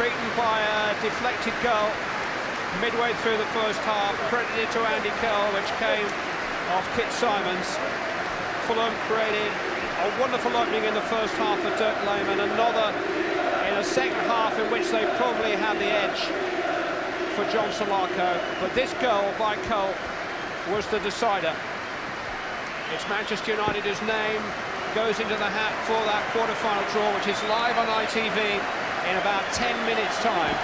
Beaten by a deflected goal midway through the first half, credited to Andy Curl, which came off Kit Simons. Fulham created a wonderful opening in the first half for Dirk Lehmann, another in in a second half in which they probably had the edge for John Solarco, but this goal by Cole was the decider. It's Manchester United whose name goes into the hat for that quarter-final draw, which is live on ITV in about 10 minutes' time.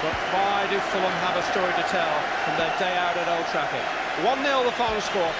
But why do Fulham have a story to tell from their day out at Old Trafford? 1-0 the final score.